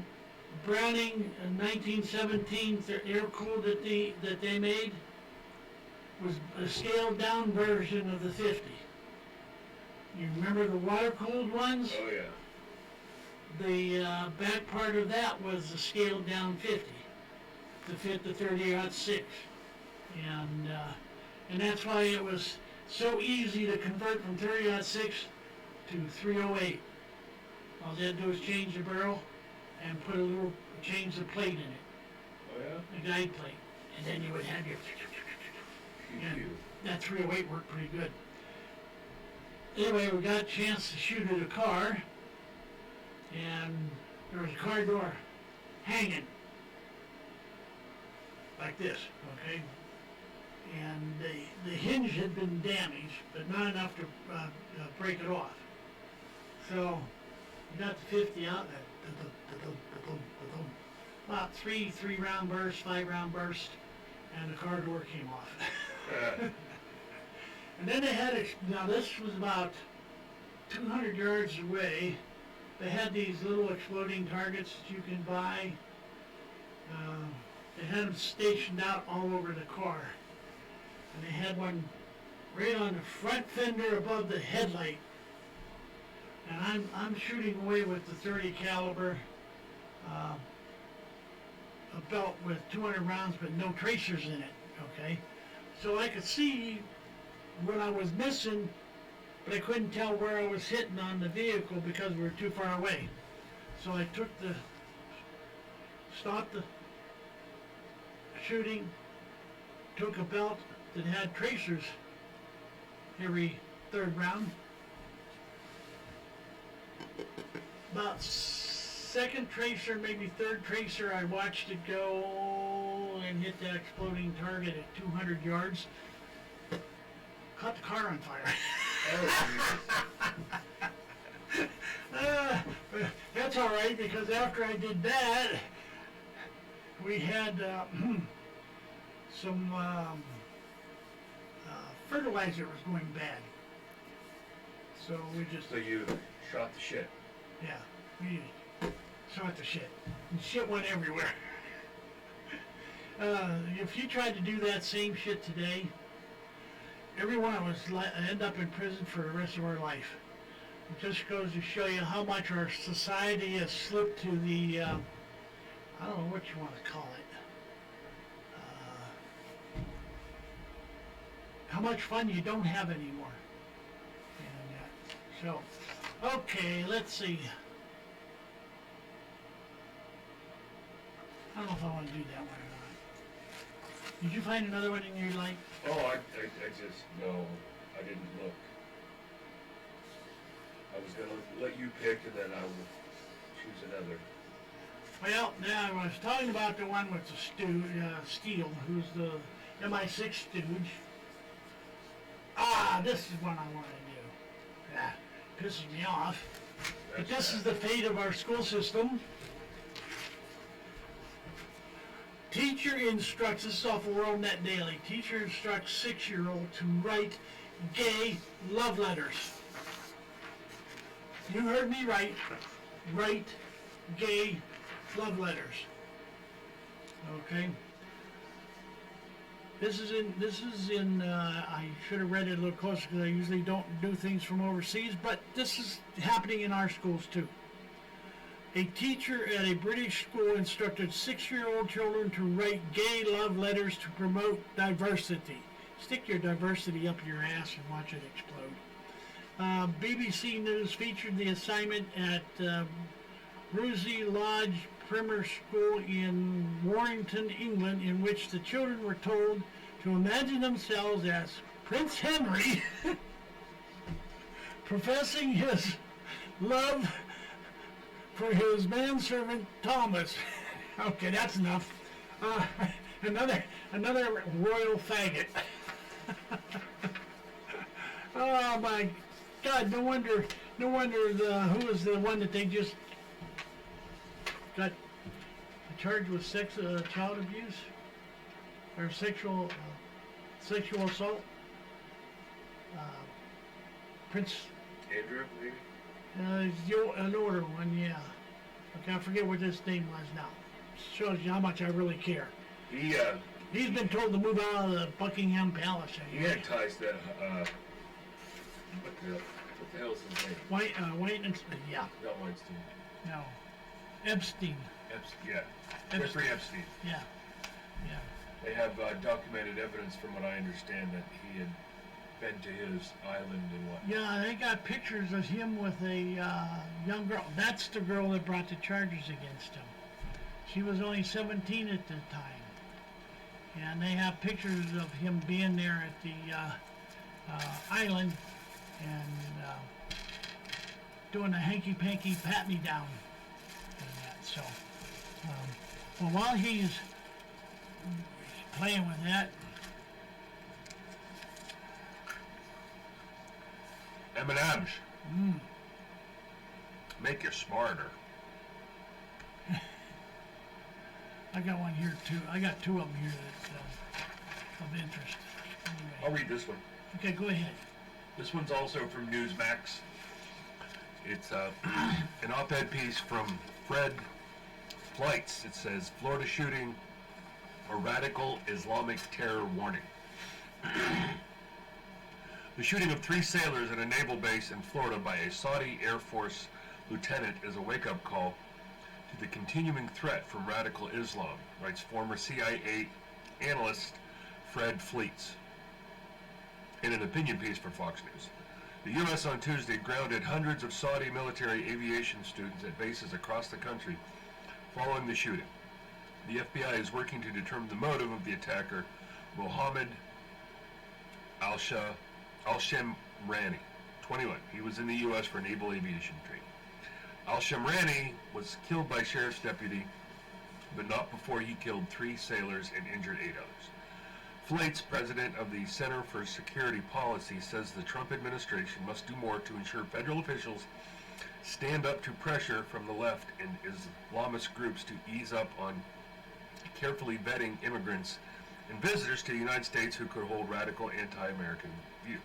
Browning in 1917 air cooled that they made, was a scaled down version of the 50. You remember the water-cooled ones? Oh, yeah. The back part of that was the scaled down 50 to fit the 30-06. And that's why it was so easy to convert from 30-06 to 308. All you had to do was change the barrel and change the plate in it, Oh, yeah? the guide plate. And then you would have your... And that 308 worked pretty good. Anyway, we got a chance to shoot at a car, and there was a car door hanging like this, okay? And the hinge had been damaged, but not enough to break it off. So we got the 50 out, about three round bursts, 5 round bursts, and the car door came off. And then they had now this was about 200 yards away. They had these little exploding targets that you can buy. They had them stationed out all over the car. And they had one right on the front fender above the headlight. And I'm shooting away with the 30 caliber, a belt with 200 rounds but no tracers in it, okay? So I could see what I was missing, but I couldn't tell where I was hitting on the vehicle because we were too far away. So I stopped the shooting, took a belt that had tracers every 3rd round. About 2nd tracer, maybe 3rd tracer, I watched it go and hit that exploding target at 200 yards. Caught the car on fire. But that's all right, because after I did that, we had some fertilizer was going bad. So we just... So you shot the shit. Yeah, we shot the shit. And shit went everywhere. If you tried to do that same shit today, every one of us end up in prison for the rest of our life. It just goes to show you how much our society has slipped to the, I don't know what you want to call it. How much fun you don't have anymore. And, so, okay, let's see. I don't know if I want to do that one or not. Did you find another one in your life? Oh, I just, no, I didn't look. I was going to let you pick, and then I will choose another. Well, now I was talking about the one with the Steele, who's the MI6 stooge. This is one I want to do. Yeah, pisses me off. But this is the fate of our school system. Teacher instructs, this is off of World Net Daily, teacher instructs 6-year-old to write gay love letters. You heard me right. Write gay love letters. Okay. This is in, I should have read it a little closer because I usually don't do things from overseas, but this is happening in our schools too. A teacher at a British school instructed 6-year-old children to write gay love letters to promote diversity. Stick your diversity up your ass and watch it explode. BBC News featured the assignment at Rusey Lodge Primary School in Warrington, England, in which the children were told to imagine themselves as Prince Henry professing his love for his manservant Thomas. Okay, that's enough. Another royal faggot. Oh my God! No wonder who was the one that they just got charged with child abuse or sexual assault. Prince Andrew, maybe? An older one, yeah. Okay, I forget what his name was now. Shows you how much I really care. He He's been told to move out of the Buckingham Palace. He had ties to, what the hell's his name? Yeah, Not Weinstein. no. Epstein. Yeah. Jeffrey Epstein. Yeah, yeah. They have documented evidence, from what I understand, that he had been to his island and whatnot. Yeah, they got pictures of him with a young girl. That's the girl that brought the charges against him. She was only 17 at the time. And they have pictures of him being there at the island and doing a hanky-panky pat-me-down and that. So, well, while he's playing with that, M&M's. Make you smarter. I got one here too. I got two of them here that of interest. Anyway. I'll read this one. Okay, go ahead. This one's also from Newsmax. It's an op-ed piece from Fred Flights. It says, Florida shooting, a radical Islamic terror warning. The shooting of 3 sailors at a naval base in Florida by a Saudi Air Force lieutenant is a wake-up call to the continuing threat from radical Islam, writes former CIA analyst Fred Fleets in an opinion piece for Fox News. The U.S. on Tuesday grounded hundreds of Saudi military aviation students at bases across the country following the shooting. The FBI is working to determine the motive of the attacker, Mohammed Al-Shamrani, 21. He was in the U.S. for naval aviation training. Al-Shamrani was killed by sheriff's deputy, but not before he killed 3 sailors and injured 8 others. Flates, president of the Center for Security Policy, says the Trump administration must do more to ensure federal officials stand up to pressure from the left and Islamist groups to ease up on carefully vetting immigrants and visitors to the United States who could hold radical anti-American views.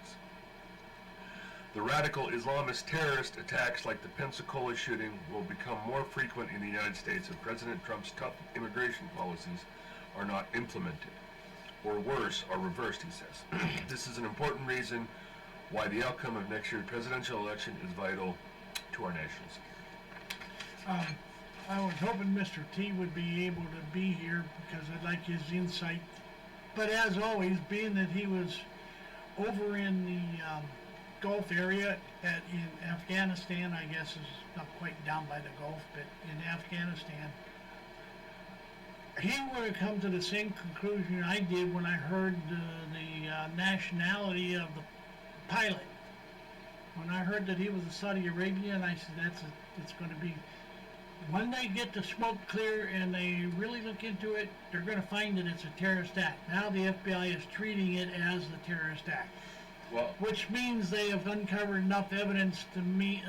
The radical Islamist terrorist attacks like the Pensacola shooting will become more frequent in the United States if President Trump's tough immigration policies are not implemented, or worse, are reversed, he says. This is an important reason why the outcome of next year's presidential election is vital to our national security. I was hoping Mr. T would be able to be here because I'd like his insight. But as always, being that he was over in the Gulf area in Afghanistan, I guess is not quite down by the Gulf, but in Afghanistan, he would have come to the same conclusion I did when I heard the nationality of the pilot. When I heard that he was a Saudi Arabian, I said it's going to be, when they get the smoke clear and they really look into it, they're going to find that it's a terrorist act. Now the FBI is treating it as the terrorist act. Well, Which means they have uncovered enough evidence to me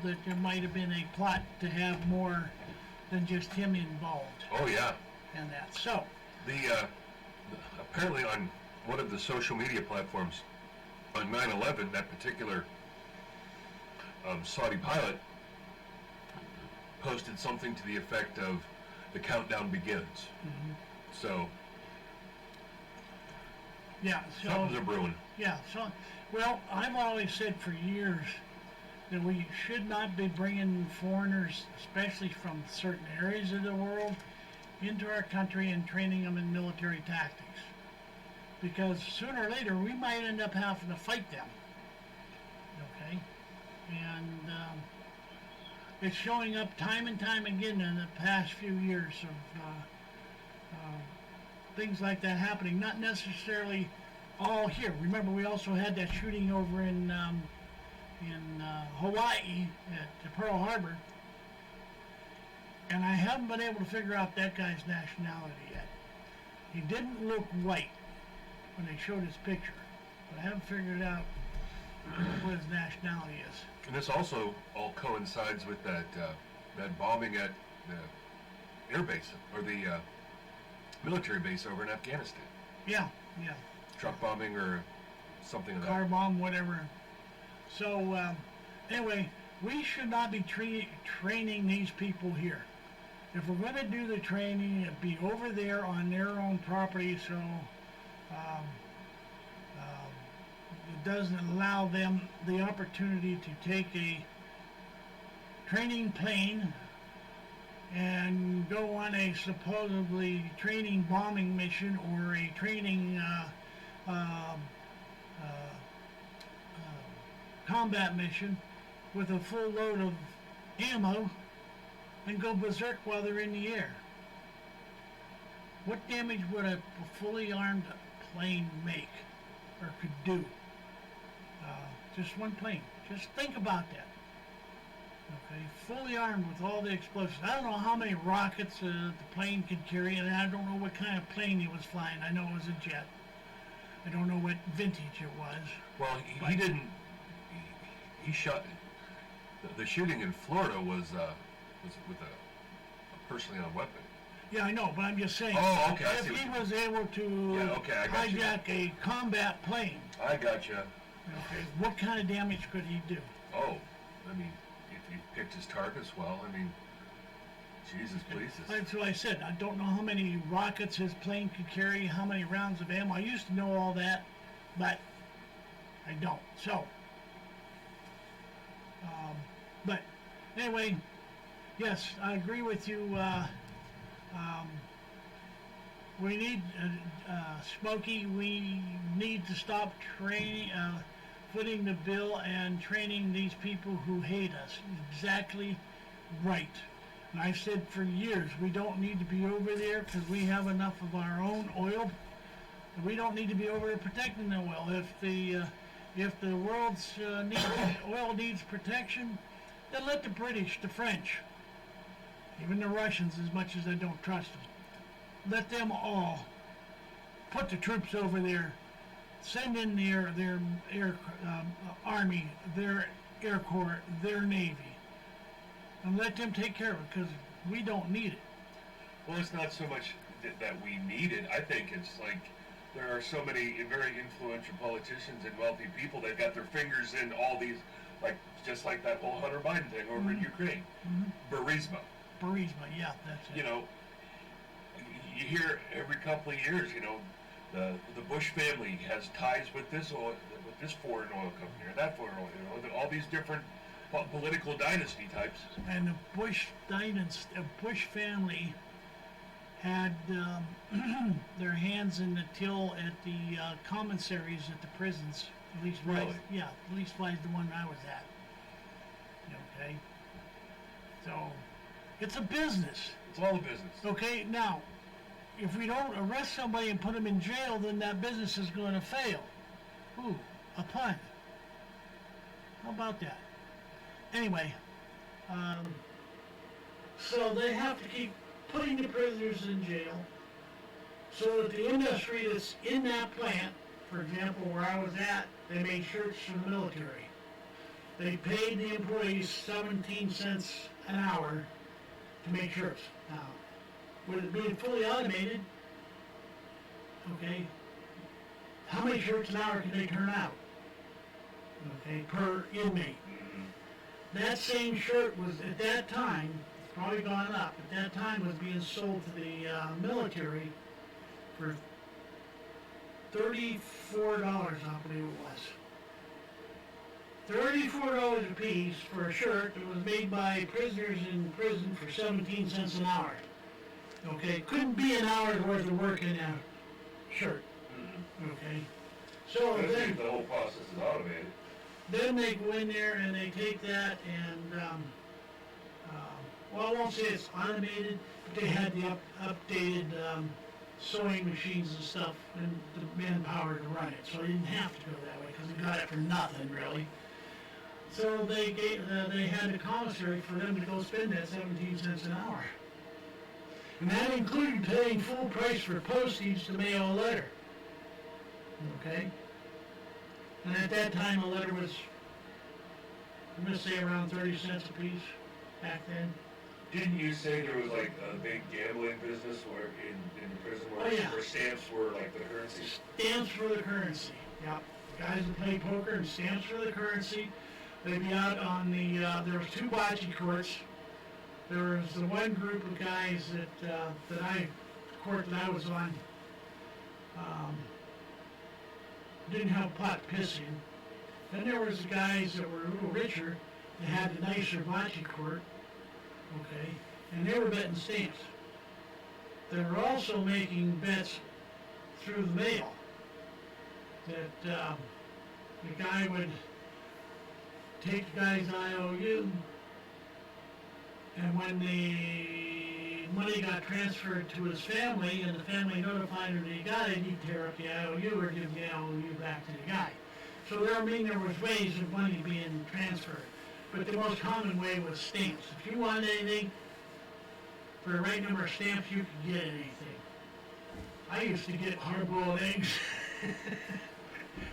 that there might have been a plot to have more than just him involved oh yeah. in that. So, Apparently on one of the social media platforms on 9/11, that particular Saudi pilot posted something to the effect of the countdown begins. So yeah, something's a brewing. yeah, so, well, I've always said for years that we should not be bringing foreigners, especially from certain areas of the world, into our country and training them in military tactics. Because sooner or later, we might end up having to fight them. Okay? And it's showing up time and time again in the past few years of things like that happening. Not necessarily all here. Remember, we also had that shooting over in Hawaii at Pearl Harbor. And I haven't been able to figure out that guy's nationality yet. He didn't look white when they showed his picture, but I haven't figured out what his nationality is. And this also all coincides with that bombing at the air base, or the military base over in Afghanistan. Yeah. Truck bombing or something of that. Car bomb, whatever. So, anyway, we should not be training these people here. if we're going to do the training, it'd be over there on their own property, so it doesn't allow them the opportunity to take a training plane and go on a supposedly training bombing mission or a training combat mission with a full load of ammo and go berserk while they're in the air. What damage would a fully armed plane make or could do? Just one plane. Just think about that. Okay, fully armed with all the explosives. I don't know how many rockets the plane could carry, and I don't know what kind of plane he was flying. I know it was a jet. I don't know what vintage it was. Well, he didn't. He shot. The shooting in Florida was with a personally on weapon. Yeah, I know, but I'm just saying. Oh, okay. If he was able to I got hijack a combat plane, I gotcha. Okay, what kind of damage could he do? Oh, I mean, if he picked his targets well, I mean, Jesus please. That's what I said. I don't know how many rockets his plane could carry, how many rounds of ammo. I used to know all that, but I don't. So, but anyway, yes, I agree with you. We need, Smokey, we need to stop training, footing the bill and training these people who hate us. Exactly right. And I've said for years, we don't need to be over there because we have enough of our own oil. We don't need to be over there protecting the oil. If the world's oil needs protection, then let the British, the French, even the Russians, as much as I don't trust them, let them all put the troops over there, send in their air army, their air corps, their navy, and let them take care of it because we don't need it. Well, it's not so much that we need it. I think it's like there are so many very influential politicians and wealthy people that got their fingers in all these, like just like that whole Hunter Biden thing over in Ukraine. Burisma, yeah, that's it. You know, you hear every couple of years, you know, the Bush family has ties with this oil, with this foreign oil company or that foreign oil, you know, all these different political dynasty types. And the Bush family had their hands in the till at the commissaries at the prisons. At least, really? Yeah, at least like the one I was at. Okay, so it's a business. It's all a business. Okay, now, if we don't arrest somebody and put them in jail, then that business is going to fail. Ooh, a pun. How about that? Anyway, so they have to keep putting the prisoners in jail so that the industry that's in that plant, for example, where I was at, they made shirts for the military. They paid the employees 17 cents an hour to make shirts. Now, with it being fully automated, okay, how many shirts an hour can they turn out? Okay, per inmate. That same shirt was, at that time, it's probably gone up, at that time was being sold to the military for $34, I believe it was. $34 a piece for a shirt that was made by prisoners in prison for 17 cents an hour. Okay, couldn't be an hour's worth of work in a shirt. Okay, so then the whole process is automated. Then they go in there and they take that and, well, I won't say it's automated, but they had the updated sewing machines and stuff and the manpower to run it. So they didn't have to go that way because they got it for nothing, really. So they had the commissary for them to go spend that 17 cents an hour. And that included paying full price for postage to mail a letter. Okay? And at that time, a letter was, I'm going to say around 30 cents a piece back then. Didn't you say there was like a big gambling business where in the prison where stamps were like the currency? Stamps were the currency, yeah. Guys that play poker and stamps were the currency. They'd be out on the, there was two bocce courts there was the one group of guys that court that I was on, didn't have pot pissing. Then there was the guys that were a little richer that had the nicer bocce court, okay, and they were betting stamps. They were also making bets through the mail. That the guy would take the guy's IOU, and when the money got transferred to his family and the family notified him that he got it, he'd tear up the IOU or give the IOU back to the guy. So there was ways of money being transferred. But the most common way was stamps. If you wanted anything, for the right number of stamps, you could get anything. I used to get hard-boiled eggs.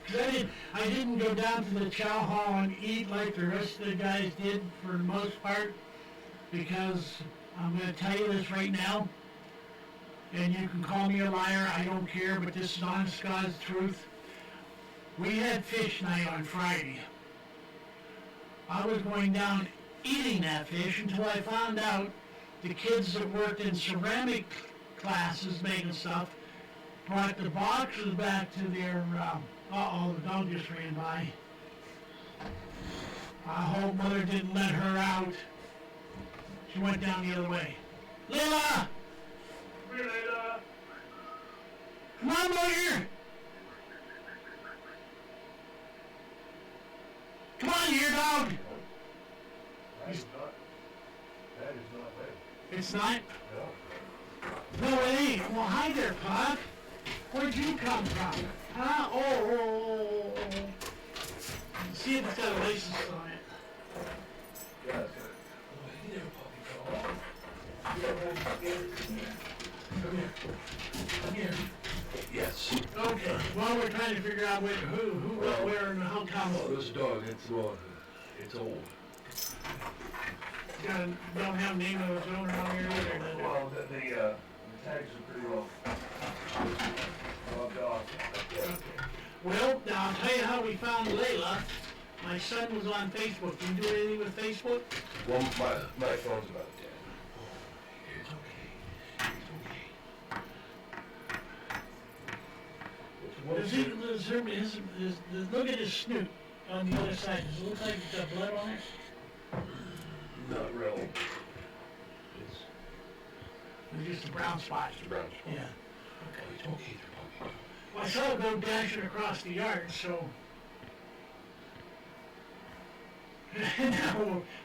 Because I didn't go down to the chow hall and eat like the rest of the guys did for the most part, because I'm going to tell you this right now, and you can call me a liar, I don't care, but this is honest God's truth. We had fish night on Friday. I was going down eating that fish until I found out the kids that worked in ceramic classes making stuff brought the boxes back to their, the dog just ran by. I hope Mother didn't let her out. She went down the other way. Layla! Here, Layla. Come on, Mother! Come on here, dog! That is not right. It's not? No. No, it ain't. Well, hi there, Pop. Where'd you come from? Huh? Oh. See if it's got a license on it. Yeah, it's good. Oh, hey there, puppy dog. Come here. Yes. Okay. Well, we're trying to figure out who, what, where, and how come. Oh, this dog, it's old. Don't have a name of its owner on here either, does it? Well, the tags are pretty well rubbed off. Okay. Well, now I'll tell you how we found Layla. My son was on Facebook. Do you do anything with Facebook? Well, my phone's about dead. It's okay. It's okay. Look at his snoot on the other side. Does it look like it's got blood on it? Not really. It's just a brown spot. It's a brown spot. Yeah. It's okay, puppy. Well, I saw it go dashing across the yard, so.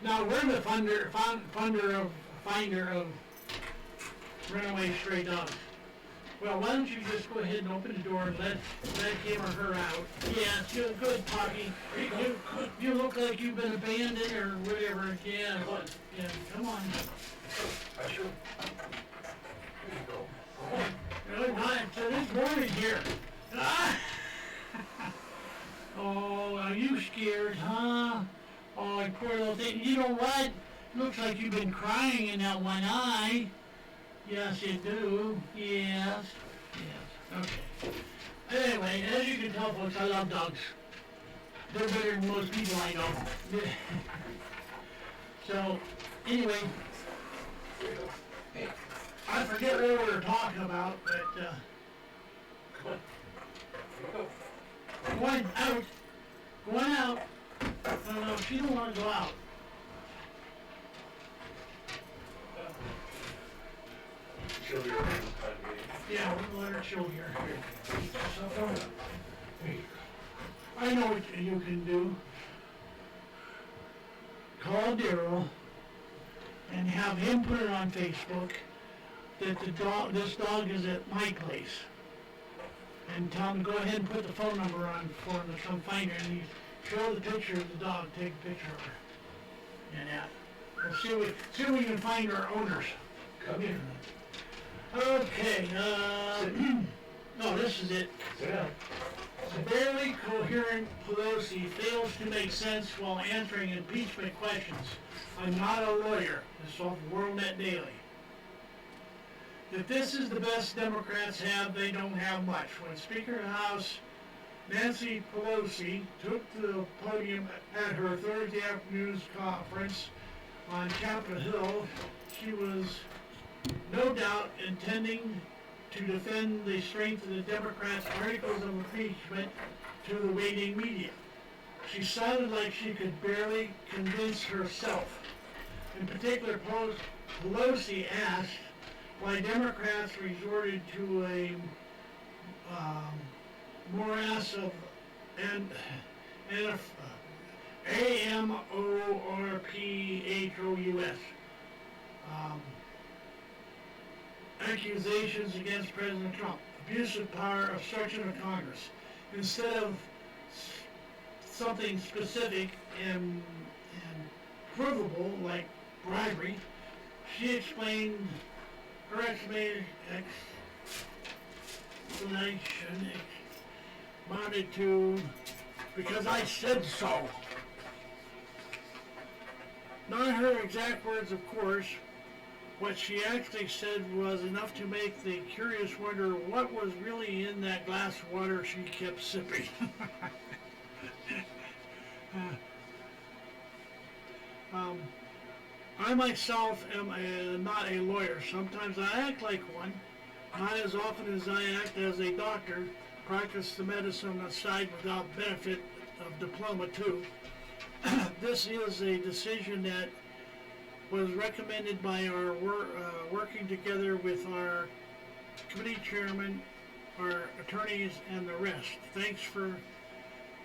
now we're the finder of runaway stray dogs. Well, why don't you just go ahead and open the door and let him or her out? Yeah, you're good, puppy. You look like you've been abandoned or whatever. Yeah, yeah. Come on. I should. There you go. Good night. It's morning here. Ah! Oh, are you scared, huh? Oh, poor little thing. You know what? Looks like you've been crying in that one eye. Yes, you do. Yes. Yes. Okay. Anyway, as you can tell, folks, I love dogs. They're better than most people I know. So, anyway, I forget what we were talking about, but, going out. Going out. No, she don't want to go out. She'll be around this time of day. Yeah, we'll let her chill here. I know what you can do. Call Daryl and have him put it on Facebook that this dog is at my place. And tell him to go ahead and put the phone number on for him to come find her. And you show the picture of the dog, take a picture of her. And that. We'll see if we can find our owners. Come here. Okay, no, this is it. Yeah. Barely coherent Pelosi fails to make sense while answering impeachment questions. I'm not a lawyer. This is off WorldNet Daily. If this is the best Democrats have, they don't have much. When Speaker of the House Nancy Pelosi took the podium at her Thursday afternoon's conference on Capitol Hill, she was no doubt intending to defend the strength of the Democrats' articles of impeachment to the waiting media. She sounded like she could barely convince herself. In particular, Pelosi asked why Democrats resorted to a morass of AMORPHOUS accusations against President Trump, abuse of power, obstruction of Congress, instead of something specific and provable like bribery. She explained her explanation amounted to, because I said so. Not her exact words, of course. What she actually said was enough to make the curious wonder what was really in that glass of water she kept sipping. I myself am not a lawyer. Sometimes I act like one, not as often as I act as a doctor, practice the medicine aside without benefit of diploma too. This is a decision that was recommended by our working together with our committee chairman, our attorneys, and the rest. Thanks for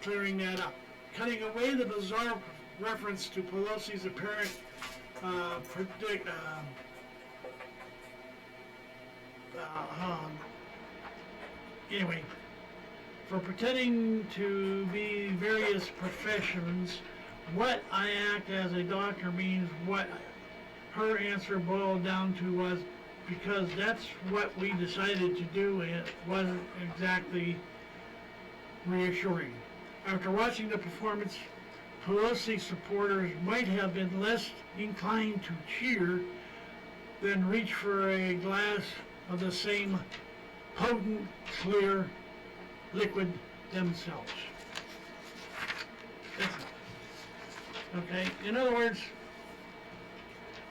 clearing that up. Cutting away the bizarre reference to Pelosi's apparent anyway, for pretending to be various professions, what I act as a doctor means what her answer boiled down to was because that's what we decided to do, and it wasn't exactly reassuring. After watching the performance, Pelosi supporters might have been less inclined to cheer than reach for a glass of the same potent, clear liquid themselves. Okay, in other words,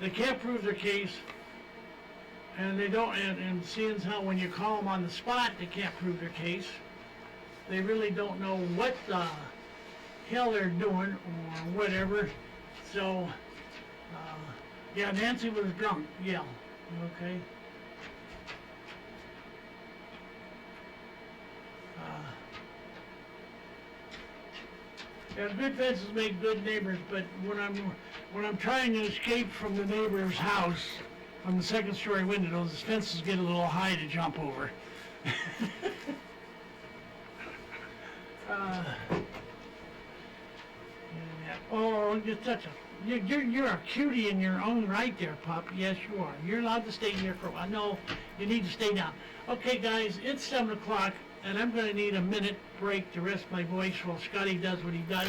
they can't prove their case, and they don't, and seeing as how when you call them on the spot, they can't prove their case. They really don't know what the hell they're doing or whatever. So, yeah, Nancy was drunk. Yeah, okay. Yeah, good fences make good neighbors, but when I'm trying to escape from the neighbor's house from the second story window, those fences get a little high to jump over. Oh, you're such a you're a cutie in your own right there, pup. Yes, you are. You're allowed to stay here for a while. No, you need to stay down. Okay, guys, it's 7 o'clock, and I'm going to need a minute break to rest my voice while Scotty does what he does.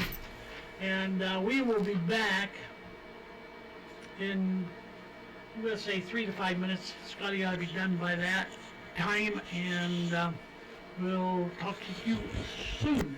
And we will be back in, we'll say 3 to 5 minutes. Scotty ought to be done by that time, and we'll talk to you soon.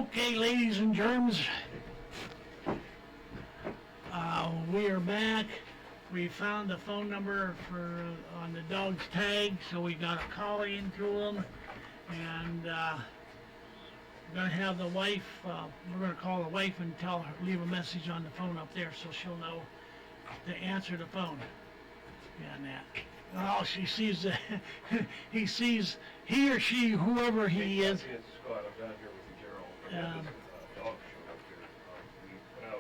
Okay, ladies and germs, we are back. We found the phone number for on the dog's tag, so we got a call into them, and we're gonna have the wife. We're gonna call the wife and tell her, leave a message on the phone up there, so she'll know to answer the phone. And that. Oh, she sees the, he or she, whoever he is. It's Scott. I'm down here with Gerald. Dog show up here. We went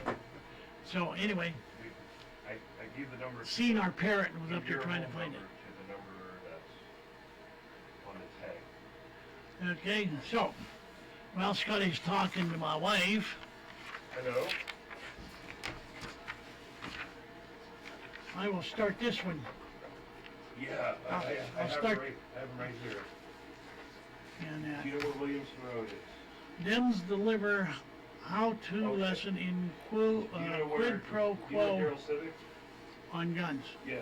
out. So anyway, I gave the number. seen our parrot and was up there your trying to home find it. number to the number that's on the tag. Okay, so, well, Scotty's talking to my wife. Hello. I will start this one. Yeah, I'll I have start- I have them right here. And Do you know where Williamson Road is? Dems deliver how-to Okay. lesson in Do you know where? quid pro Do you know quo Darrell Civic? on guns. Yeah.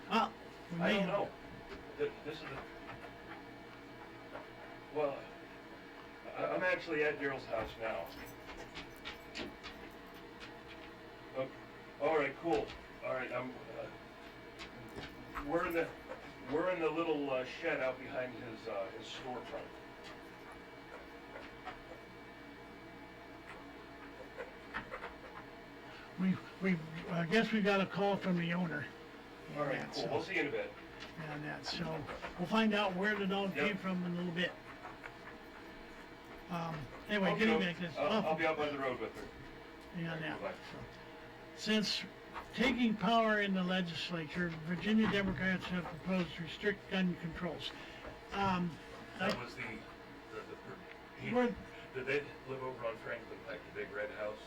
Ah, we I may don't have- know. This is the. Well, I'm actually at Daryl's house now. Oh, all right, cool. All right, we're in the little shed out behind his storefront. I guess we got a call from the owner. All right, And cool. so- We'll see you in a bit. And that, so we'll find out where the dog Yep. came from in a little bit. Anyway, Okay, getting back to this. I'll be out by the road with her. And that. Bye. Since taking power in the legislature, Virginia Democrats have proposed to restrict gun controls. That was Where- did they live over on Franklin, like the big red house?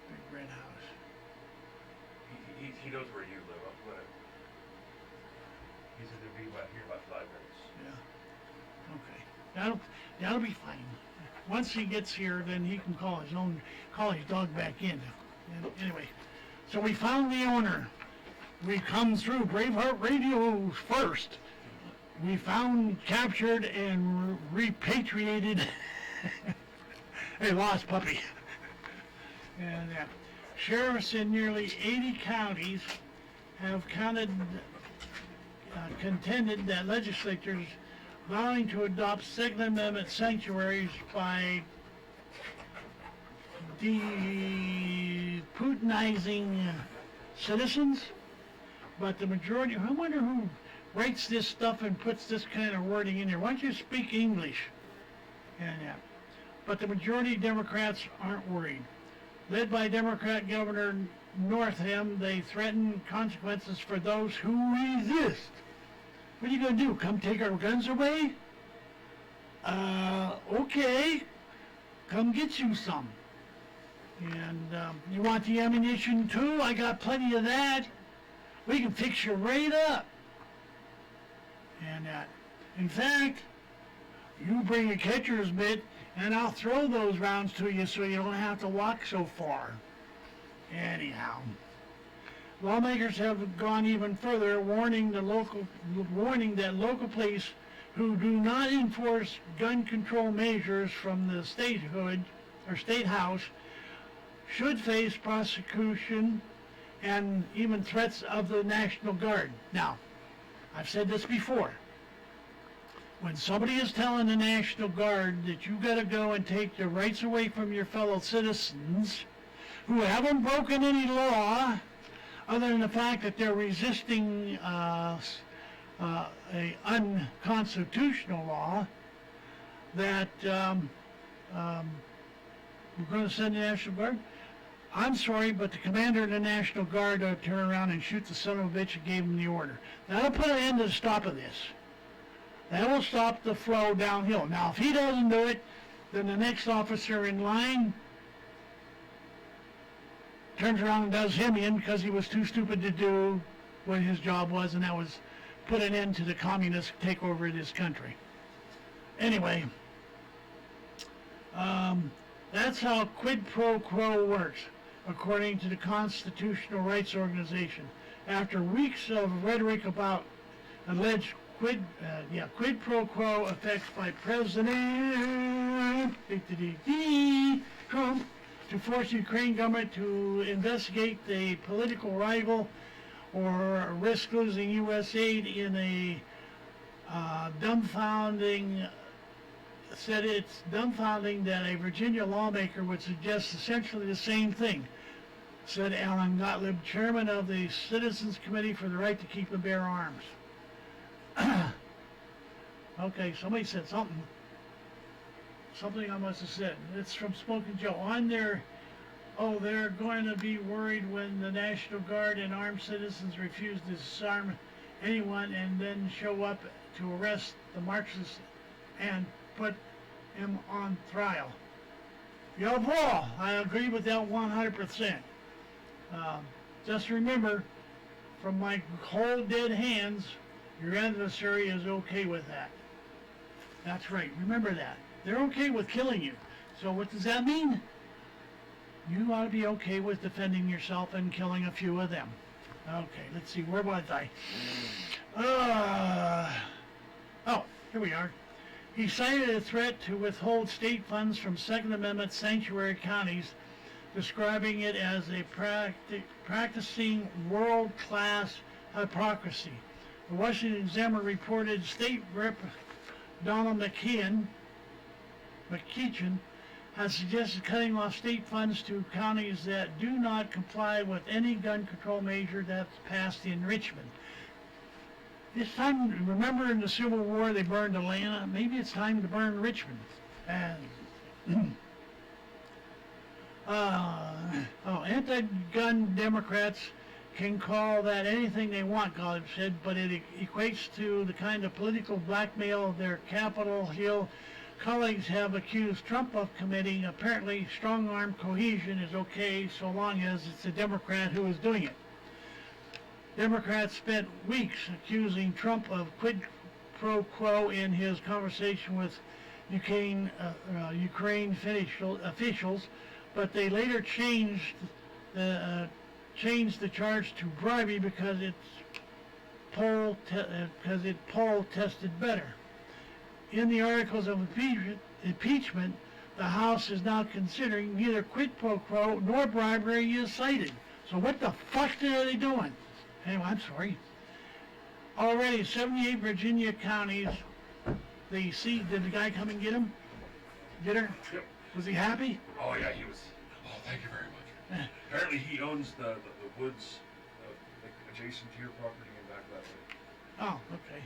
Big red house. He knows where you live. I'm gonna. He said they'll be about here about 5 minutes. Yeah. Okay. That'll be fine. Once he gets here, then he can call his dog back in. And anyway, so we found the owner. We come through Braveheart Radio first. We found, captured, and repatriated a lost puppy. And sheriffs in nearly 80 counties have contended that legislatures vowing to adopt Second Amendment sanctuaries by deputinizing citizens, but the majority, I wonder who writes this stuff and puts this kind of wording in there. Why don't you speak English? And but the majority of Democrats aren't worried. Led by Democrat Governor Northam, they threaten consequences for those who resist. What are you going to do? Come take our guns away? Okay. Come get you some. And you want the ammunition too? I got plenty of that. We can fix you right up. And in fact, you bring a catcher's mitt and I'll throw those rounds to you so you don't have to walk so far. Anyhow. Lawmakers have gone even further, warning that local police who do not enforce gun control measures from the statehood or state house should face prosecution and even threats of the National Guard. Now, I've said this before. When somebody is telling the National Guard that you got to go and take their rights away from your fellow citizens who haven't broken any law, other than the fact that they're resisting a unconstitutional law, that we're going to send the National Guard. I'm sorry, but the commander of the National Guard ought to turn around and shoot the son of a bitch that gave him the order. That'll put an end to the stop of this. That will stop the flow downhill. Now, if he doesn't do it, then the next officer in line turns around and does him in because he was too stupid to do what his job was, and that was put an end to the communist takeover of this country. Anyway, that's how quid pro quo works, according to the Constitutional Rights Organization. After weeks of rhetoric about alleged quid pro quo effects by President Trump to force Ukraine government to investigate the political rival or risk losing U.S. aid in a said it's dumbfounding that a Virginia lawmaker would suggest essentially the same thing, said Alan Gottlieb, chairman of the Citizens Committee for the Right to Keep and Bear Arms. Okay, somebody said something. Something I must have said. It's from Smoking Joe. On their, they're going to be worried when the National Guard and armed citizens refuse to disarm anyone and then show up to arrest the Marxists and put him on trial. Jawohl, I agree with that 100%. Just remember, from my cold dead hands, your adversary is okay with that. That's right, remember that. They're okay with killing you. So what does that mean? You ought to be okay with defending yourself and killing a few of them. Okay, let's see, where was I? Here we are. He cited a threat to withhold state funds from Second Amendment sanctuary counties, describing it as a practicing world-class hypocrisy. The Washington Examiner reported State Rep. Donald McKeechin has suggested cutting off state funds to counties that do not comply with any gun control measure that's passed in Richmond. This time, remember in the Civil War they burned Atlanta? Maybe it's time to burn Richmond. And anti-gun Democrats can call that anything they want, Gottlieb said, but it equates to the kind of political blackmail their Capitol Hill colleagues have accused Trump of committing. Apparently, strong-arm cohesion is okay so long as it's a Democrat who is doing it. Democrats spent weeks accusing Trump of quid pro quo in his conversation with Ukraine officials, but they later changed the charge to bribery because it poll tested better. In the articles of impeachment, the House is now considering neither quid pro quo nor bribery is cited. So what the fuck are they doing? Anyway, I'm sorry. Already 78 Virginia counties, did the guy come and get him? Get her? Yep. Was he happy? Oh yeah, he was. Oh, thank you very much. Apparently he owns the woods adjacent to your property and back that way. Oh, okay.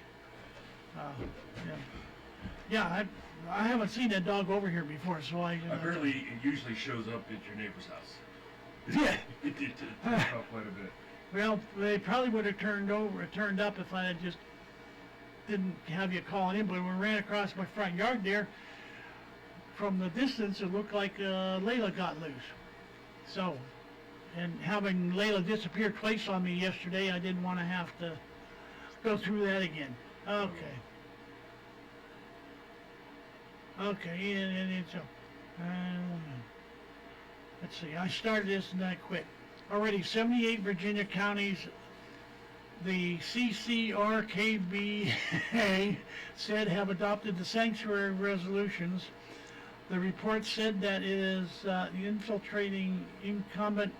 Yeah, I haven't seen that dog over here before, so Apparently it usually shows up at your neighbor's house. Yeah. It did up quite a bit. Well, they probably would have turned up if I had just didn't have you calling in, but when we ran across my front yard there, from the distance, it looked like Layla got loose. So, and having Layla disappear twice on me yesterday, I didn't want to have to go through that again. Okay. Okay, and so, let's see, I started this and I quit. Already 78 Virginia counties, the CCRKBA said have adopted the sanctuary resolutions. The report said that it is infuriating incumbent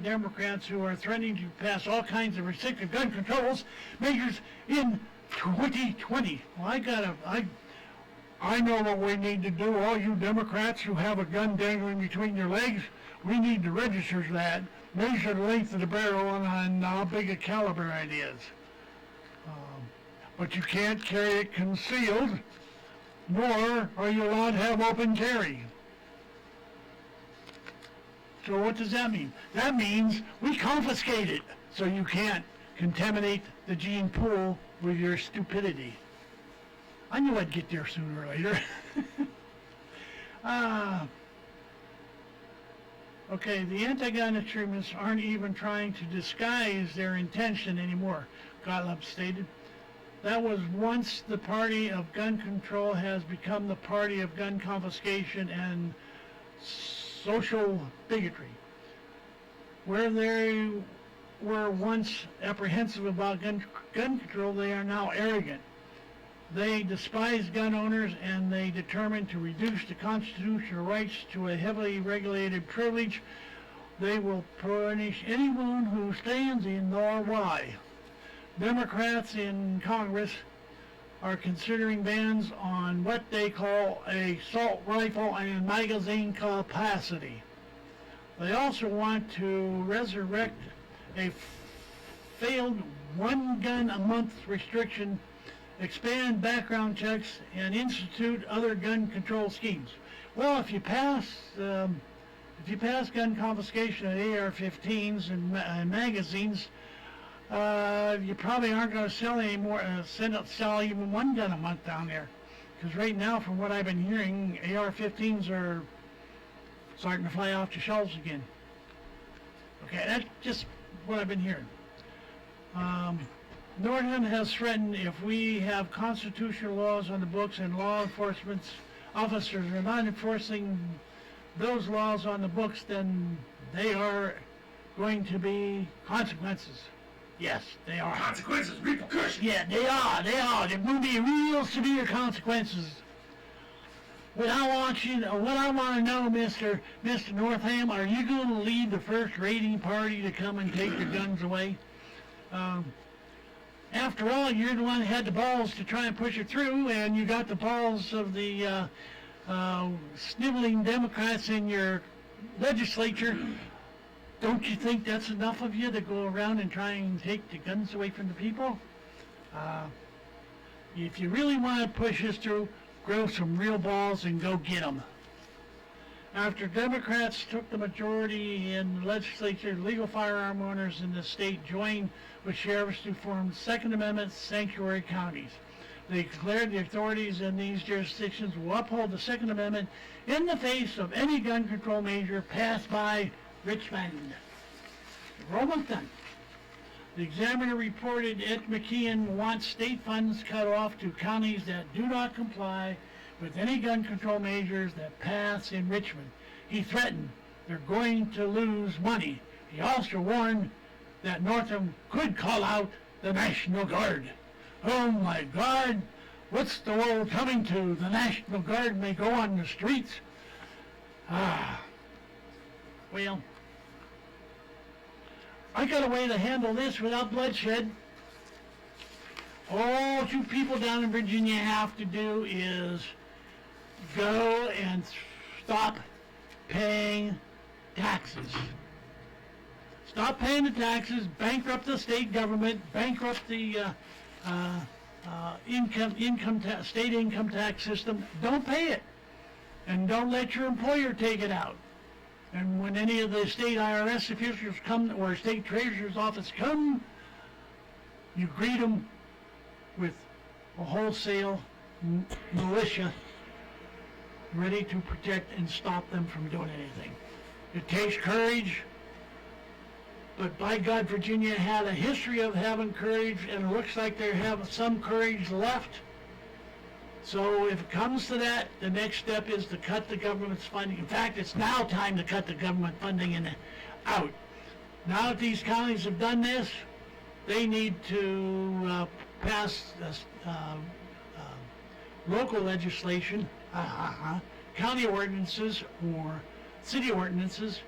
Democrats who are threatening to pass all kinds of restrictive gun controls measures in 2020. Well, I know what we need to do. All you Democrats who have a gun dangling between your legs, we need to register that, measure the length of the barrel and how big a caliber it is. But you can't carry it concealed, nor are you allowed to have open carry. So what does that mean? That means we confiscate it, so you can't contaminate the gene pool with your stupidity. I knew I'd get there sooner or later. Okay, the anti-gun extremists aren't even trying to disguise their intention anymore, Gottlieb stated. That was once the party of gun control has become the party of gun confiscation and social bigotry. Where they were once apprehensive about gun control, they are now arrogant. They despise gun owners, and they determined to reduce the constitutional rights to a heavily regulated privilege. They will punish anyone who stands in their way. Democrats in Congress are considering bans on what they call assault rifle and magazine capacity. They also want to resurrect a failed one gun a month restriction, expand background checks, and institute other gun control schemes. Well, if you pass gun confiscation of AR-15s and magazines, you probably aren't going to sell any more, sell even one gun a month down there. Because right now, from what I've been hearing, AR-15s are starting to fly off the shelves again. Okay, that's just what I've been hearing. Norton has threatened if we have constitutional laws on the books and law enforcement officers are not enforcing those laws on the books, then they are going to be consequences. Yes, they are. Consequences, repercussions. Yeah, they are. There will be real severe consequences. What I want to know, Mr. Northam, are you going to lead the first raiding party to come and take the guns away? After all, you're the one that had the balls to try and push it through, and you got the balls of the sniveling Democrats in your legislature. Don't you think that's enough of you to go around and try and take the guns away from the people? If you really want to push this through, grow some real balls and go get them. After Democrats took the majority in the legislature, legal firearm owners in the state joined with sheriffs to form Second Amendment sanctuary counties. They declared the authorities in these jurisdictions will uphold the Second Amendment in the face of any gun control measure passed by Richmond. We're almost done. The Examiner reported Ed McKeon wants state funds cut off to counties that do not comply with any gun control measures that pass in Richmond. He threatened they're going to lose money. He also warned that Northam could call out the National Guard. Oh my God, what's the world coming to? The National Guard may go on the streets. Well, I got a way to handle this without bloodshed. All you people down in Virginia have to do is go and stop paying taxes. Stop paying the taxes, bankrupt the state government, bankrupt the state income tax system. Don't pay it, and don't let your employer take it out. And when any of the state IRS officials come, or state treasurer's office come, you greet them with a wholesale militia ready to protect and stop them from doing anything. It takes courage, but by God, Virginia had a history of having courage, and it looks like they have some courage left. So if it comes to that, the next step is to cut the government's funding. In fact, it's now time to cut the government funding out. Now that these counties have done this, they need to pass local legislation, county ordinances or city ordinances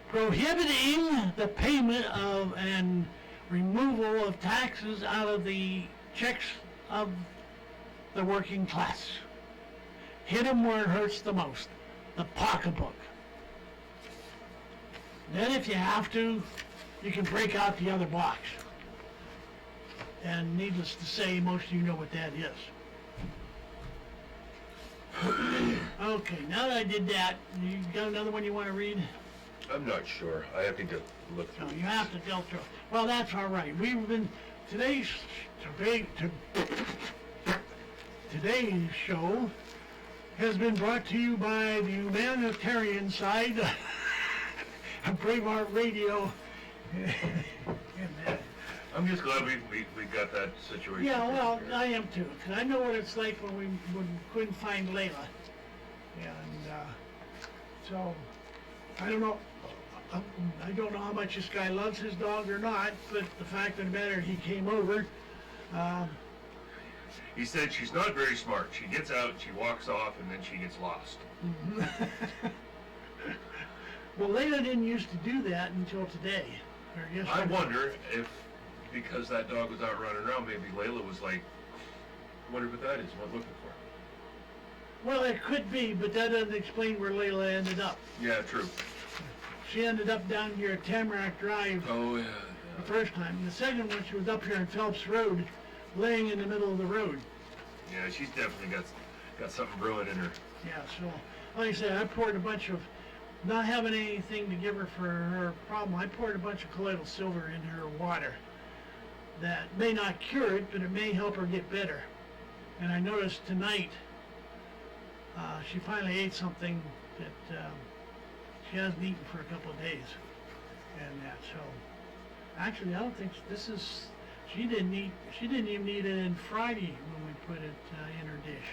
prohibiting the payment of and removal of taxes out of the checks of the working class. Hit them where it hurts the most, the pocketbook. Then if you have to, you can break out the other box. And needless to say, most of you know what that is. Okay, now that I did that, you got another one you want to read? I'm not sure. I have to go look through. No, you have to go through. Well, that's all right. We've been today's show has been brought to you by the humanitarian side of Braveheart Radio. I'm just glad we got that situation. Yeah, well, taken care of. I am too, 'cause I know what it's like when we couldn't find Layla. And so, I don't know. I don't know how much this guy loves his dog or not, but the fact of the matter, he came over. He said she's not very smart. She gets out, she walks off, and then she gets lost. Well, Layla didn't used to do that until today. Or I yesterday. wonder if, because that dog was out running around, maybe Layla was like, wonder what that is, what I'm looking for. Well, it could be, but that doesn't explain where Layla ended up. Yeah, true. She ended up down here at Tamarack Drive Oh, yeah. the first time. The second one, she was up here on Phelps Road, laying in the middle of the road. Yeah, she's definitely got something brewing in her. Yeah, so, like I said, I poured a bunch of, not having anything to give her for her problem, I poured a bunch of colloidal silver in her water. That may not cure it, but it may help her get better. And I noticed tonight, she finally ate something that she hasn't eaten for a couple of days. And that, so, actually, I don't think this is, she didn't even eat it in Friday when we put it in her dish.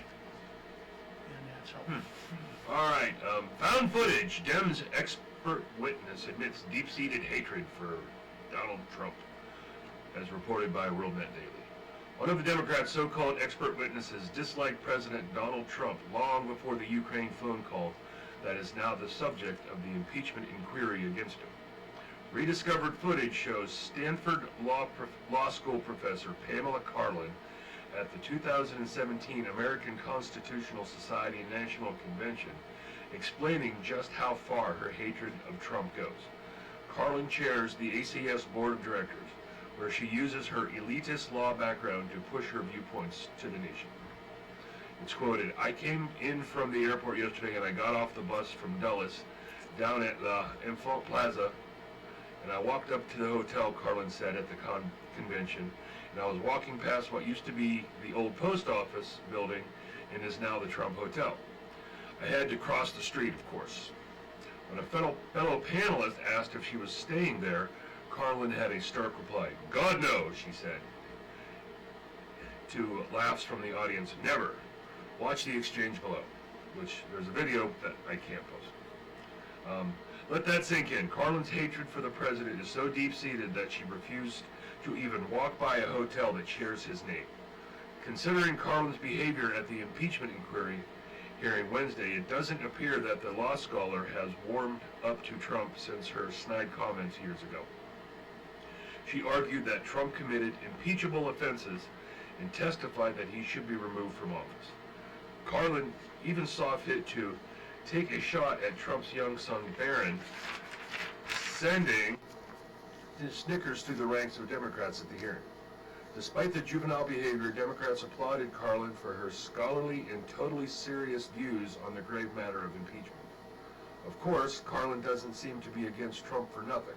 And that, so. All right, found footage. Dems expert witness admits deep-seated hatred for Donald Trump, as reported by WorldNet Daily. One of the Democrats' so-called expert witnesses disliked President Donald Trump long before the Ukraine phone call that is now the subject of the impeachment inquiry against him. Rediscovered footage shows Stanford Law School professor Pamela Karlan at the 2017 American Constitutional Society National Convention explaining just how far her hatred of Trump goes. Karlan chairs the ACS Board of Directors, where she uses her elitist law background to push her viewpoints to the nation. It's quoted, "I came in from the airport yesterday and I got off the bus from Dulles down at the Infant Plaza, and I walked up to the hotel," Karlan said at the convention, "and I was walking past what used to be the old post office building and is now the Trump Hotel. I had to cross the street, of course." When a fellow panelist asked if she was staying there, Karlan had a stark reply. "God knows," she said. To laughs from the audience, "Never. Watch the exchange below," which there's a video that I can't post. Let that sink in. Karlan's hatred for the president is so deep-seated that she refused to even walk by a hotel that shares his name. Considering Karlan's behavior at the impeachment inquiry hearing Wednesday, it doesn't appear that the law scholar has warmed up to Trump since her snide comments years ago. She argued that Trump committed impeachable offenses and testified that he should be removed from office. Karlan even saw fit to take a shot at Trump's young son Barron, sending his snickers through the ranks of Democrats at the hearing. Despite the juvenile behavior, Democrats applauded Karlan for her scholarly and totally serious views on the grave matter of impeachment. Of course, Karlan doesn't seem to be against Trump for nothing.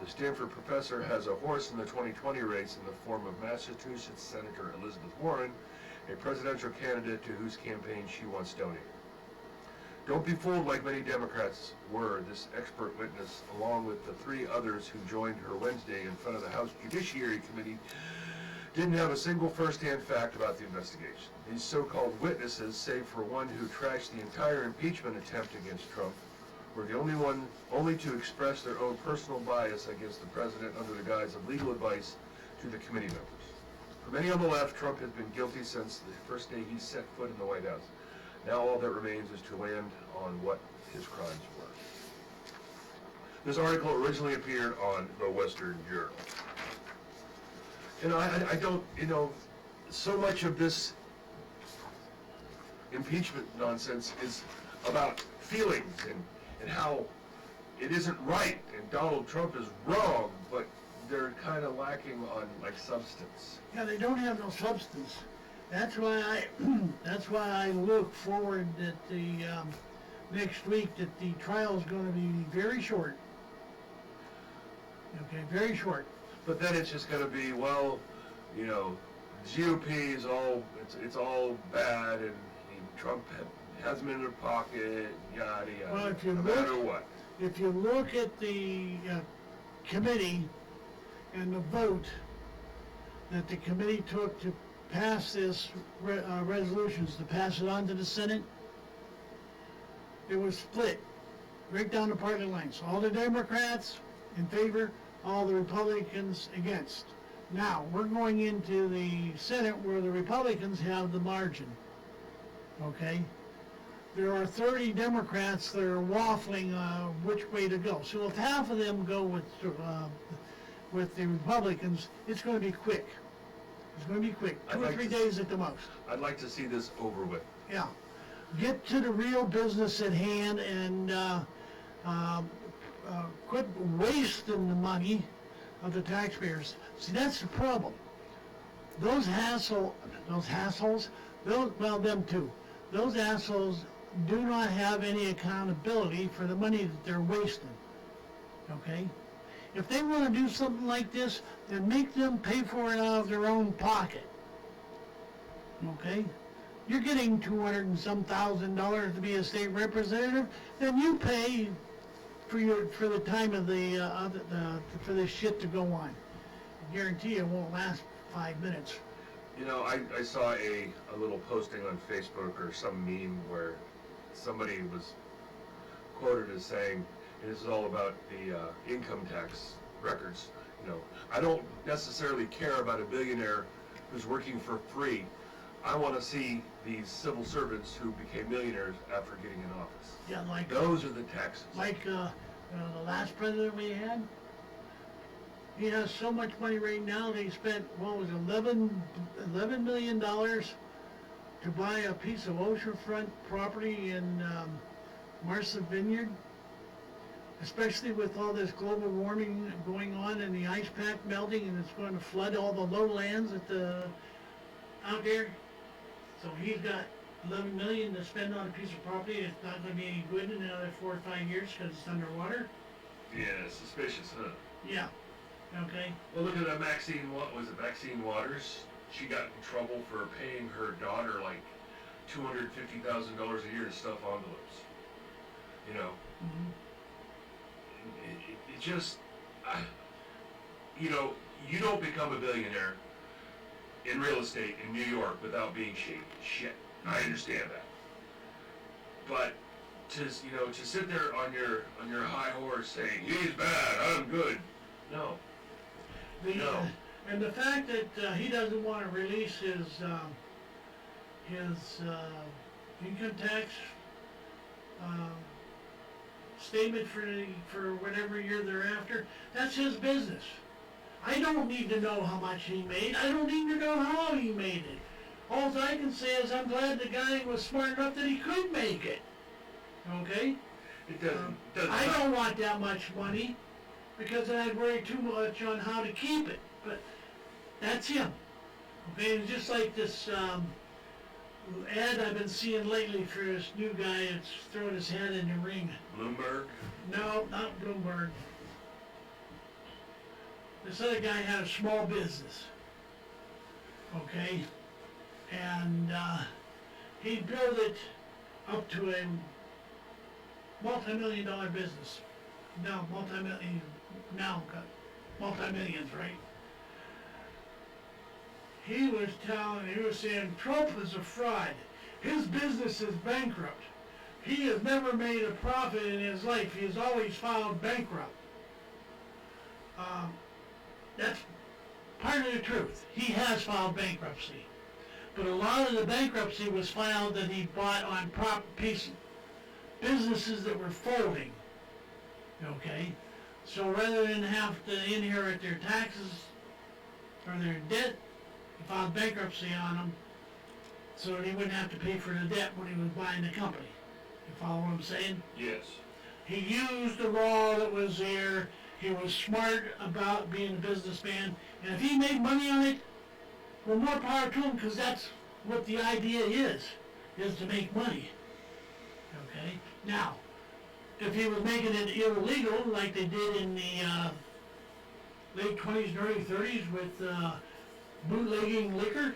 The Stanford professor has a horse in the 2020 race in the form of Massachusetts Senator Elizabeth Warren, a presidential candidate to whose campaign she once donated. Don't be fooled like many Democrats were. This expert witness, along with the three others who joined her Wednesday in front of the House Judiciary Committee, didn't have a single first-hand fact about the investigation. These so-called witnesses, save for one who trashed the entire impeachment attempt against Trump, were the only to express their own personal bias against the president under the guise of legal advice to the committee members. For many on the left, Trump has been guilty since the first day he set foot in the White House. Now all that remains is to land on what his crimes were. This article originally appeared on the Western Journal. And I don't, so much of this impeachment nonsense is about feelings and how it isn't right and Donald Trump is wrong, but they're kind of lacking on substance. Yeah, they don't have no substance. That's why I look forward that the next week that the trial is going to be very short. Okay, very short. But then it's just going to be, well, GOP is it's all bad, and Trump has them in their pocket, yada yada. Well, if you no matter what. If you look at the committee and the vote that the committee took to pass this resolutions, to pass it on to the Senate, it was split. right down the party lines. All the Democrats in favor, all the Republicans against. Now, we're going into the Senate where the Republicans have the margin, okay? There are 30 Democrats that are waffling which way to go. So if half of them go with the Republicans, it's going to be quick. It's going to be quick, 2 or 3 days at the most. I'd like to see this over with. Yeah. Get to the real business at hand and quit wasting the money of the taxpayers. See, that's the problem. Those assholes, them too. Those assholes do not have any accountability for the money that they're wasting. Okay? If they want to do something like this, then make them pay for it out of their own pocket. Okay? You're getting $200 and some thousand to be a state representative, then you pay for the time of for this shit to go on. I guarantee it won't last 5 minutes. You know, I saw a little posting on Facebook or some meme where somebody was quoted as saying, and this is all about the income tax records, you know, I don't necessarily care about a billionaire who's working for free. I want to see these civil servants who became millionaires after getting in office. Yeah, like those are the taxes. Like the last president we had. He has so much money right now. They spent $11 million to buy a piece of oceanfront property in Martha Vineyard. Especially with all this global warming going on and the ice pack melting, and it's going to flood all the lowlands out there. So he's got $11 million to spend on a piece of property. It's not going to be any good in another 4 or 5 years because it's underwater. Yeah, suspicious, huh? Yeah. Okay. Well, look at that Maxine Waters? She got in trouble for paying her daughter like $250,000 a year to stuff envelopes. You know. Mm-hmm. It just, you know, you don't become a billionaire in real estate in New York without being shady. Shit, I understand that. But to sit there on your high horse saying he's bad, I'm good. No. No. And the fact that he doesn't want to release his income tax statement for whatever year thereafter, that's his business. I don't need to know how much he made. I don't need to know how he made it. All I can say is I'm glad the guy was smart enough that he could make it. Okay? It doesn't. I don't want that much money because then I'd worry too much on how to keep it. But that's him. Okay? It's just like this ad I've been seeing lately for this new guy that's throwing his head in the ring. Bloomberg? No, not Bloomberg. This other guy had a small business. Okay? And he built it up to a multi-million-dollar business. Now, got multi-millions, right? He was saying Trump is a fraud. His business is bankrupt. He has never made a profit in his life. He has always filed bankrupt. That's part of the truth. He has filed bankruptcy. But a lot of the bankruptcy was filed that he bought on businesses that were folding. Okay? So rather than have to inherit their taxes or their debt, he filed bankruptcy on them so that he wouldn't have to pay for the debt when he was buying the company. You follow what I'm saying? Yes. He used the law that was there. He was smart about being a businessman. And if he made money on it, well, more power to him, because that's what the idea is to make money. Okay? Now, if he was making it illegal, like they did in the late 20s and early 30s with bootlegging liquor,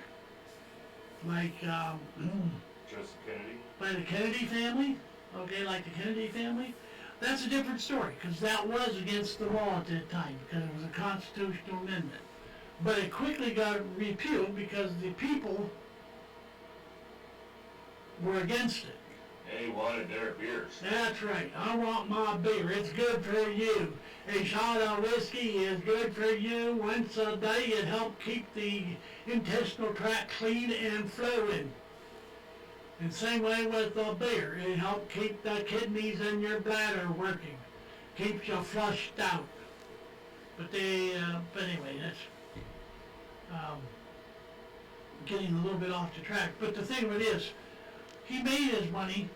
like Joseph Kennedy? by the Kennedy family, okay, like the Kennedy family, that's a different story, because that was against the law at that time, because it was a constitutional amendment. But it quickly got repealed because the people were against it. They wanted their beers. That's right. I want my beer. It's good for you. A shot of whiskey is good for you. Once a day it helps keep the intestinal tract clean and flowing. And same way with the beer. It helps keep the kidneys in your bladder working. Keeps you flushed out. But anyway, that's getting a little bit off the track. But the thing of it is, he made his money.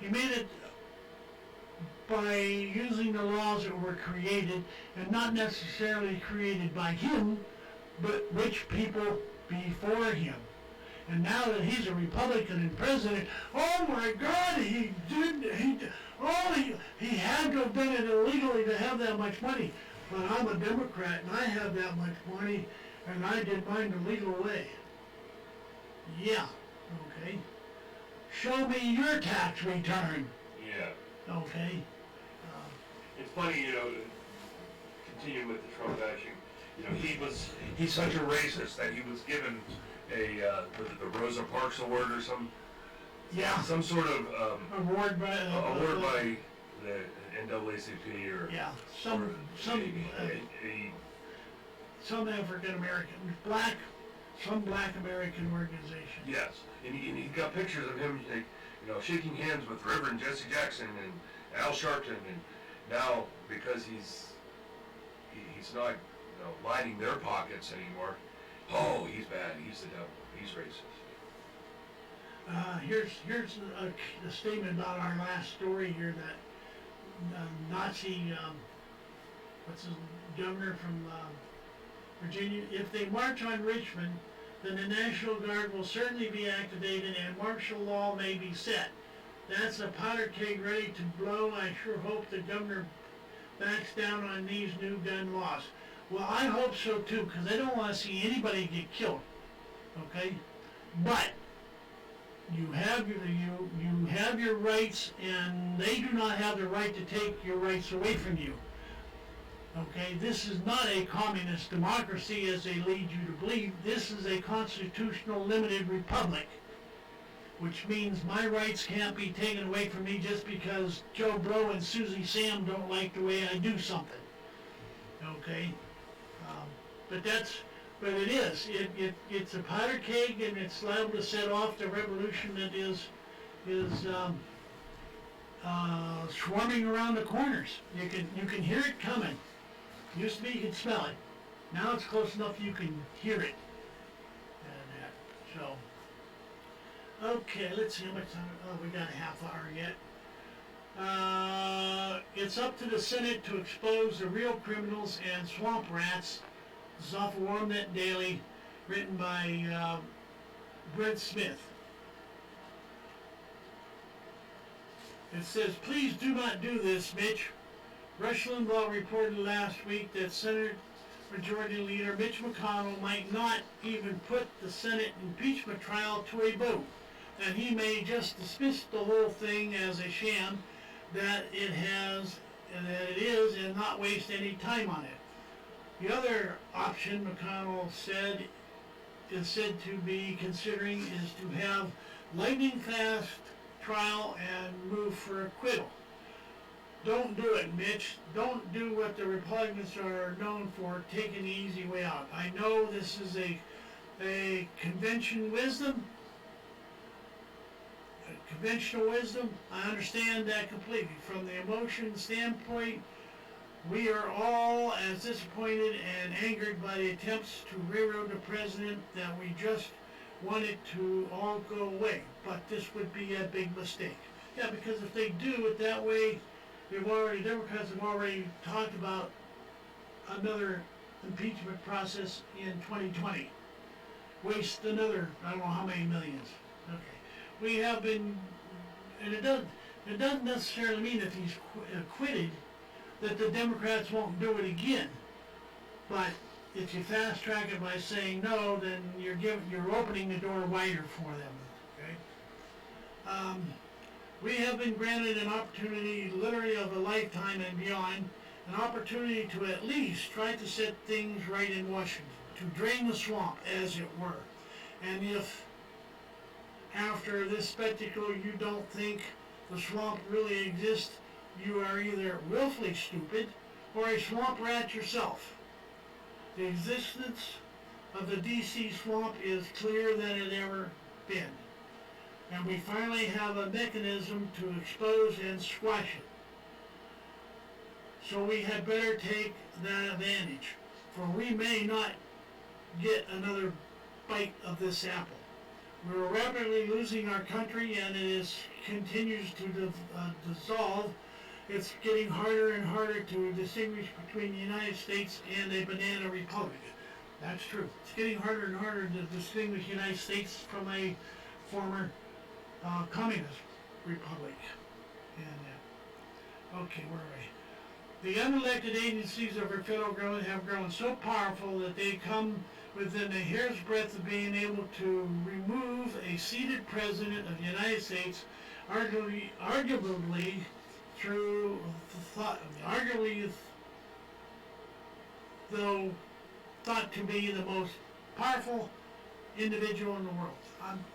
He made it by using the laws that were created, and not necessarily created by him, but rich people before him. And now that he's a Republican and president, oh my God, he had to have done it illegally to have that much money. But I'm a Democrat and I have that much money, and I did mine the legal way. Yeah, okay. Show me your tax return. Yeah. Okay. It's funny, continuing with the Trump bashing, he's such a racist that he was given the Rosa Parks Award or some sort of award by the NAACP or some African American some Black American organization. Yes, and he got pictures of him, shaking hands with Reverend Jesse Jackson and Al Sharpton, and now because he's not lining their pockets anymore. Oh, he's bad. He's the devil. He's racist. Here's a statement about our last story here that Nazi governor from Virginia. If they march on Richmond, then the National Guard will certainly be activated and martial law may be set. That's a powder keg ready to blow. I sure hope the governor backs down on these new gun laws. Well, I hope so too, because I don't want to see anybody get killed. Okay, but you have your rights, and they do not have the right to take your rights away from you. Okay, this is not a communist democracy as they lead you to believe. This is a constitutional limited republic, which means my rights can't be taken away from me just because Joe Blow and Susie Sam don't like the way I do something. Okay, but it is. It's a powder keg, and it's liable to set off the revolution that is swarming around the corners. You can hear it coming. Used to be you could smell it. Now it's close enough you can hear it. And okay, let's see how much time. Oh, we got a half hour yet. It's up to the Senate to expose the real criminals and swamp rats. This is off of WarNet Daily, written by Brent Smith. It says, please do not do this, Mitch. Rush Limbaugh reported last week that Senate Majority Leader Mitch McConnell might not even put the Senate impeachment trial to a vote, and he may just dismiss the whole thing as a sham that it is and not waste any time on it. The other option McConnell is said to be considering is to have lightning fast trial and move for acquittal. Don't do it, Mitch. Don't do what the Republicans are known for, taking the easy way out. I know this is a conventional wisdom. I understand that completely. From the emotion standpoint, we are all as disappointed and angered by the attempts to railroad the president that we just want it to all go away. But this would be a big mistake. Yeah, because if they do it that way, Democrats have already talked about another impeachment process in 2020. Waste another, I don't know how many millions. Okay. We have been, and it doesn't necessarily mean if he's acquitted that the Democrats won't do it again. But if you fast track it by saying no, then you're opening the door wider for them. Okay. We have been granted an opportunity, literally of a lifetime and beyond, an opportunity to at least try to set things right in Washington, to drain the swamp, as it were. And if after this spectacle you don't think the swamp really exists, you are either willfully stupid or a swamp rat yourself. The existence of the DC swamp is clearer than it ever been, and we finally have a mechanism to expose and squash it. So we had better take that advantage, for we may not get another bite of this apple. We're rapidly losing our country, and continues to dissolve. It's getting harder and harder to distinguish between the United States and a banana republic. That's true. It's getting harder and harder to distinguish the United States from a former communist republic. And okay, where are we? The unelected agencies of our federal government have grown so powerful that they come within a hair's breadth of being able to remove a seated president of the United States, arguably through thought, though thought to be the most powerful individual in the world.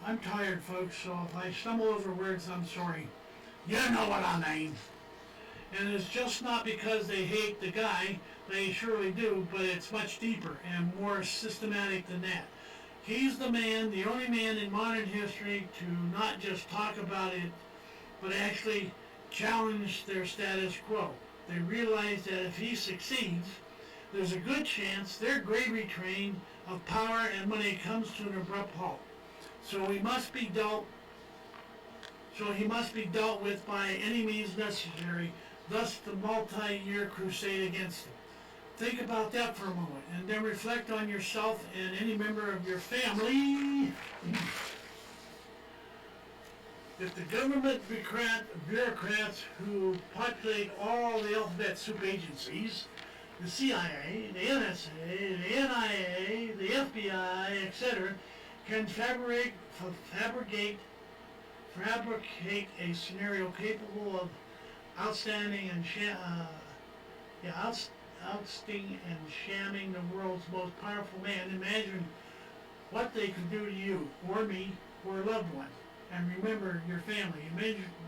I'm tired, folks, so if I stumble over words, I'm sorry. You know what I mean. And it's just not because they hate the guy, they surely do, but it's much deeper and more systematic than that. He's the man, the only man in modern history to not just talk about it, but actually challenge their status quo. They realize that if he succeeds, there's a good chance their gravy train of power and money comes to an abrupt halt. So he must be dealt with by any means necessary, thus the multi-year crusade against him. Think about that for a moment, and then reflect on yourself and any member of your family. If the government bureaucrats who populate all the alphabet soup agencies, the CIA, the NSA, the NIA, the FBI, etc., can fabricate a scenario capable of ousting and shamming the world's most powerful man, imagine what they could do to you, or me, or a loved one. And remember your family.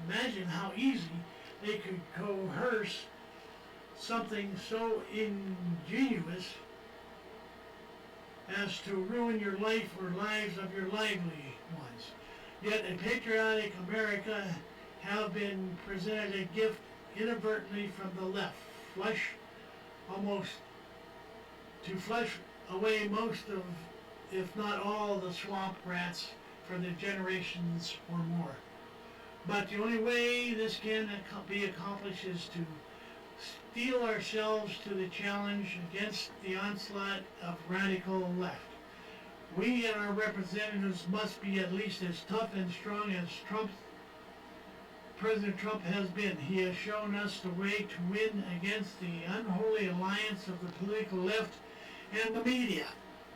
Imagine how easy they could coerce something so ingenious as to ruin your life or lives of your lively ones. Yet a patriotic America have been presented a gift inadvertently from the left, flush away most of, if not all, the swamp rats for the generations or more. But the only way this can be accomplished is to steel ourselves to the challenge against the onslaught of radical left. We and our representatives must be at least as tough and strong as President Trump has been. He has shown us the way to win against the unholy alliance of the political left and the media.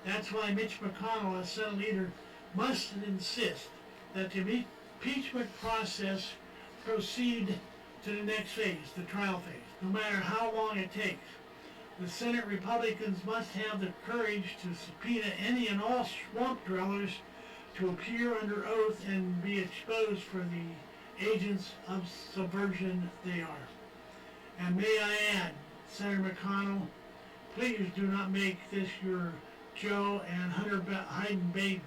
That's why Mitch McConnell, as Senate leader, must insist that the impeachment process proceed to the next phase, the trial phase, no matter how long it takes. The Senate Republicans must have the courage to subpoena any and all swamp dwellers to appear under oath and be exposed for the agents of subversion they are. And may I add, Senator McConnell, please do not make this your Joe and Hunter Biden.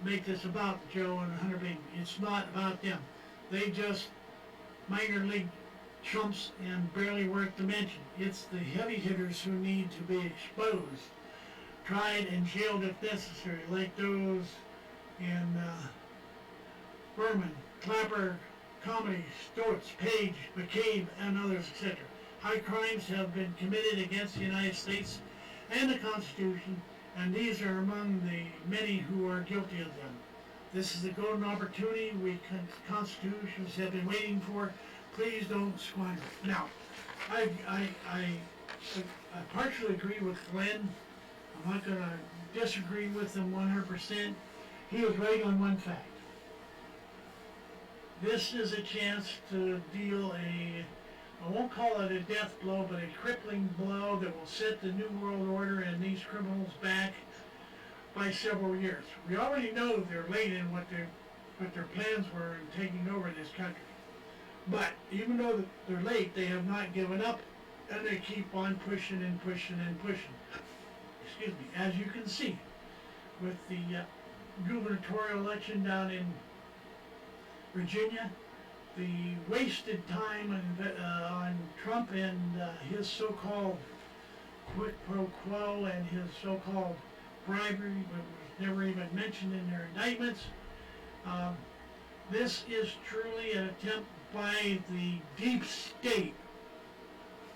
Make this about Joe and Hunter Biden. It's not about them. They just minor league chumps and barely worth to mention. It's the heavy hitters who need to be exposed, tried and jailed if necessary, like those in Berman, Clapper, Comedy, Storts, Page, McCabe, and others, etc. High crimes have been committed against the United States and the Constitution, and these are among the many who are guilty of them. This is the golden opportunity we constitutions have been waiting for. Please don't squander it. Now, I partially agree with Glenn. I'm not going to disagree with him 100%. He was right on one fact. This is a chance to deal I won't call it a death blow, but a crippling blow that will set the New World Order and these criminals back by several years. We already know they're late in what they're what their plans were in taking over this country. But even though they're late, they have not given up, and they keep on pushing and pushing and pushing. Excuse me. As you can see, with the gubernatorial election down in Virginia, the wasted time on Trump and his so-called quid pro quo and his so-called bribery, but was never even mentioned in their indictments. This is truly an attempt by the deep state,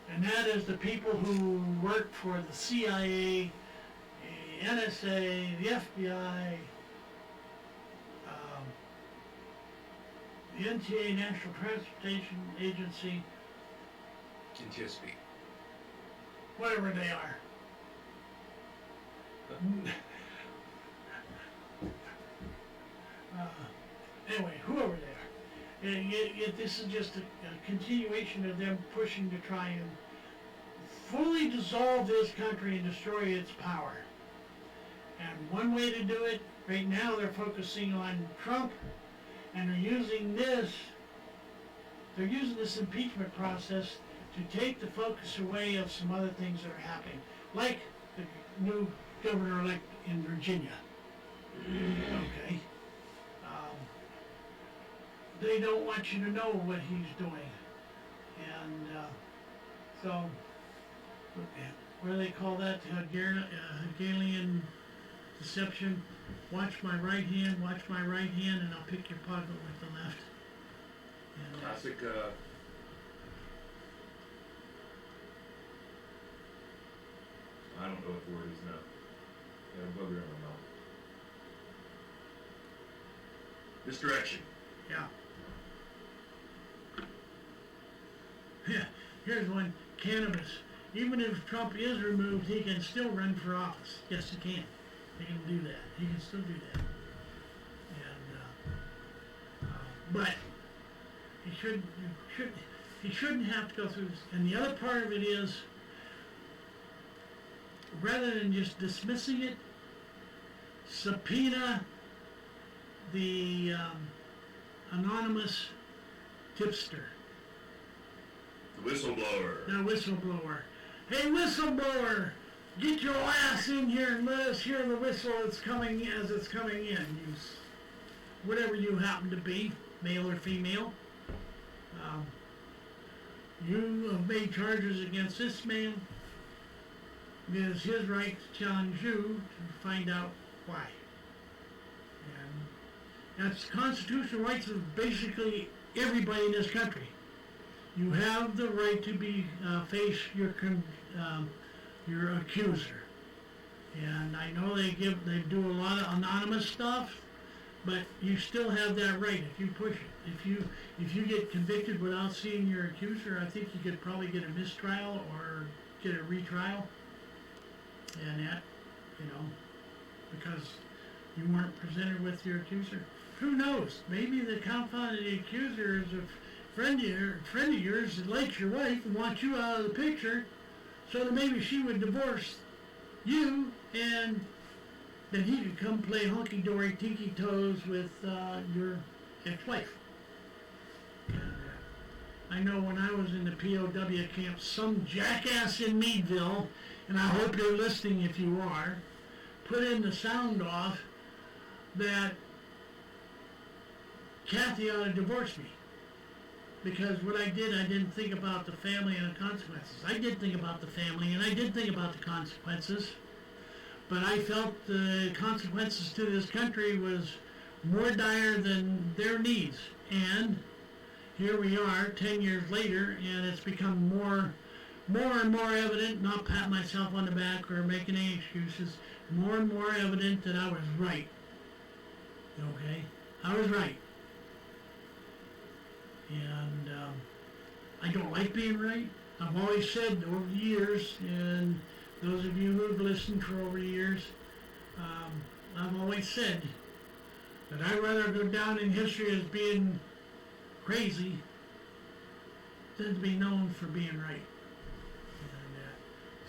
and that is the people who work for the CIA, the NSA, the FBI, the NTA, National Transportation Agency, NTSB. whatever they are. Anyway, whoever they are. This is just a continuation of them pushing to try and fully dissolve this country and destroy its power. And one way to do it, right now they're focusing on Trump, and they're using this impeachment process to take the focus away of some other things that are happening, like the new governor-elect in Virginia. Okay. They don't want you to know what he's doing. And so, what do they call that? Hegelian deception. Watch my right hand, and I'll pick your pocket with the left. And, Classic, I don't know what the word is now. Got a booger in my mouth. Misdirection. yeah. Yeah, here's one, cannabis. Even if Trump is removed, he can still run for office. Yes, he can. He can do that. He can still do that. And, but he shouldn't have to go through this. And the other part of it is, rather than just dismissing it, subpoena the anonymous tipster. The whistleblower. The whistleblower. Hey, whistleblower, get your ass in here and let us hear the whistle that's coming as it's coming in. Whatever you happen to be, male or female. You have made charges against this man. It is his right to challenge you to find out why. And that's constitutional rights of basically everybody in this country. You have the right to be face your accuser, and I know they do a lot of anonymous stuff, but you still have that right if you push it. If you get convicted without seeing your accuser, I think you could probably get a mistrial or get a retrial, and that, because you weren't presented with your accuser. Who knows? Maybe the confounded accuser is a friend of yours that likes your wife and wants you out of the picture, so that maybe she would divorce you, and then he could come play hunky-dory tinky-toes with your ex-wife. I know when I was in the POW camp, some jackass in Meadville, and I hope you're listening if you are, put in the sound off that Kathy ought to divorce me. Because what I didn't think about the family and the consequences. I did think about the family, and I did think about the consequences, but I felt the consequences to this country was more dire than their needs. And here we are 10 years later, and it's become more and more evident, not pat myself on the back or make any excuses, more and more evident that I was right. Okay? I was right. And I don't like being right. I've always said over the years, and those of you who have listened for over years, I've always said that I'd rather go down in history as being crazy than to be known for being right. And,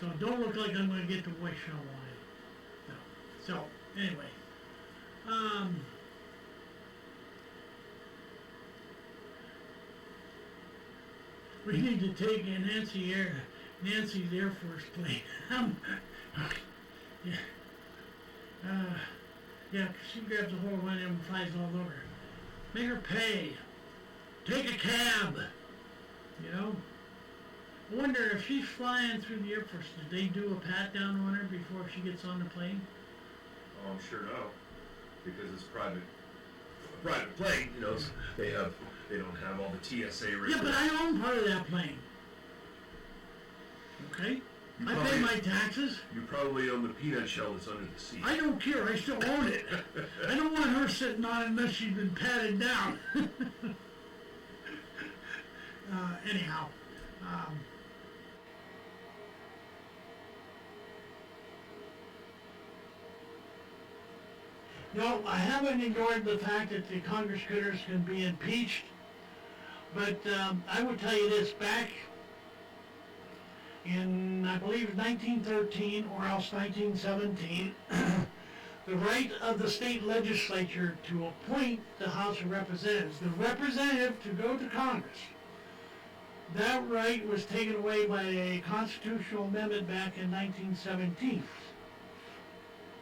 so don't look like I'm going to get the voice show on it. No. So, anyway. We need to take Nancy's Air Force plane. Yeah. Yeah, 'cause she grabs a hold of one of them and flies all over. Make her pay. Take a cab. You know? I wonder if she's flying through the Air Force, did they do a pat down on her before she gets on the plane? Oh, I'm sure no, because it's private plane. You know, they don't have all the TSA. Yeah, but I own part of that plane. Okay? I pay my taxes. You probably own the peanut shell that's under the seat. I don't care. I still own it. I don't want her sitting on it unless she's been patted down. Anyhow. No, I haven't ignored the fact that the Congress critters can be impeached, but I would tell you this, back in, I believe, 1913 or else 1917, the right of the state legislature to appoint the House of Representatives, the representative to go to Congress, that right was taken away by a constitutional amendment back in 1917.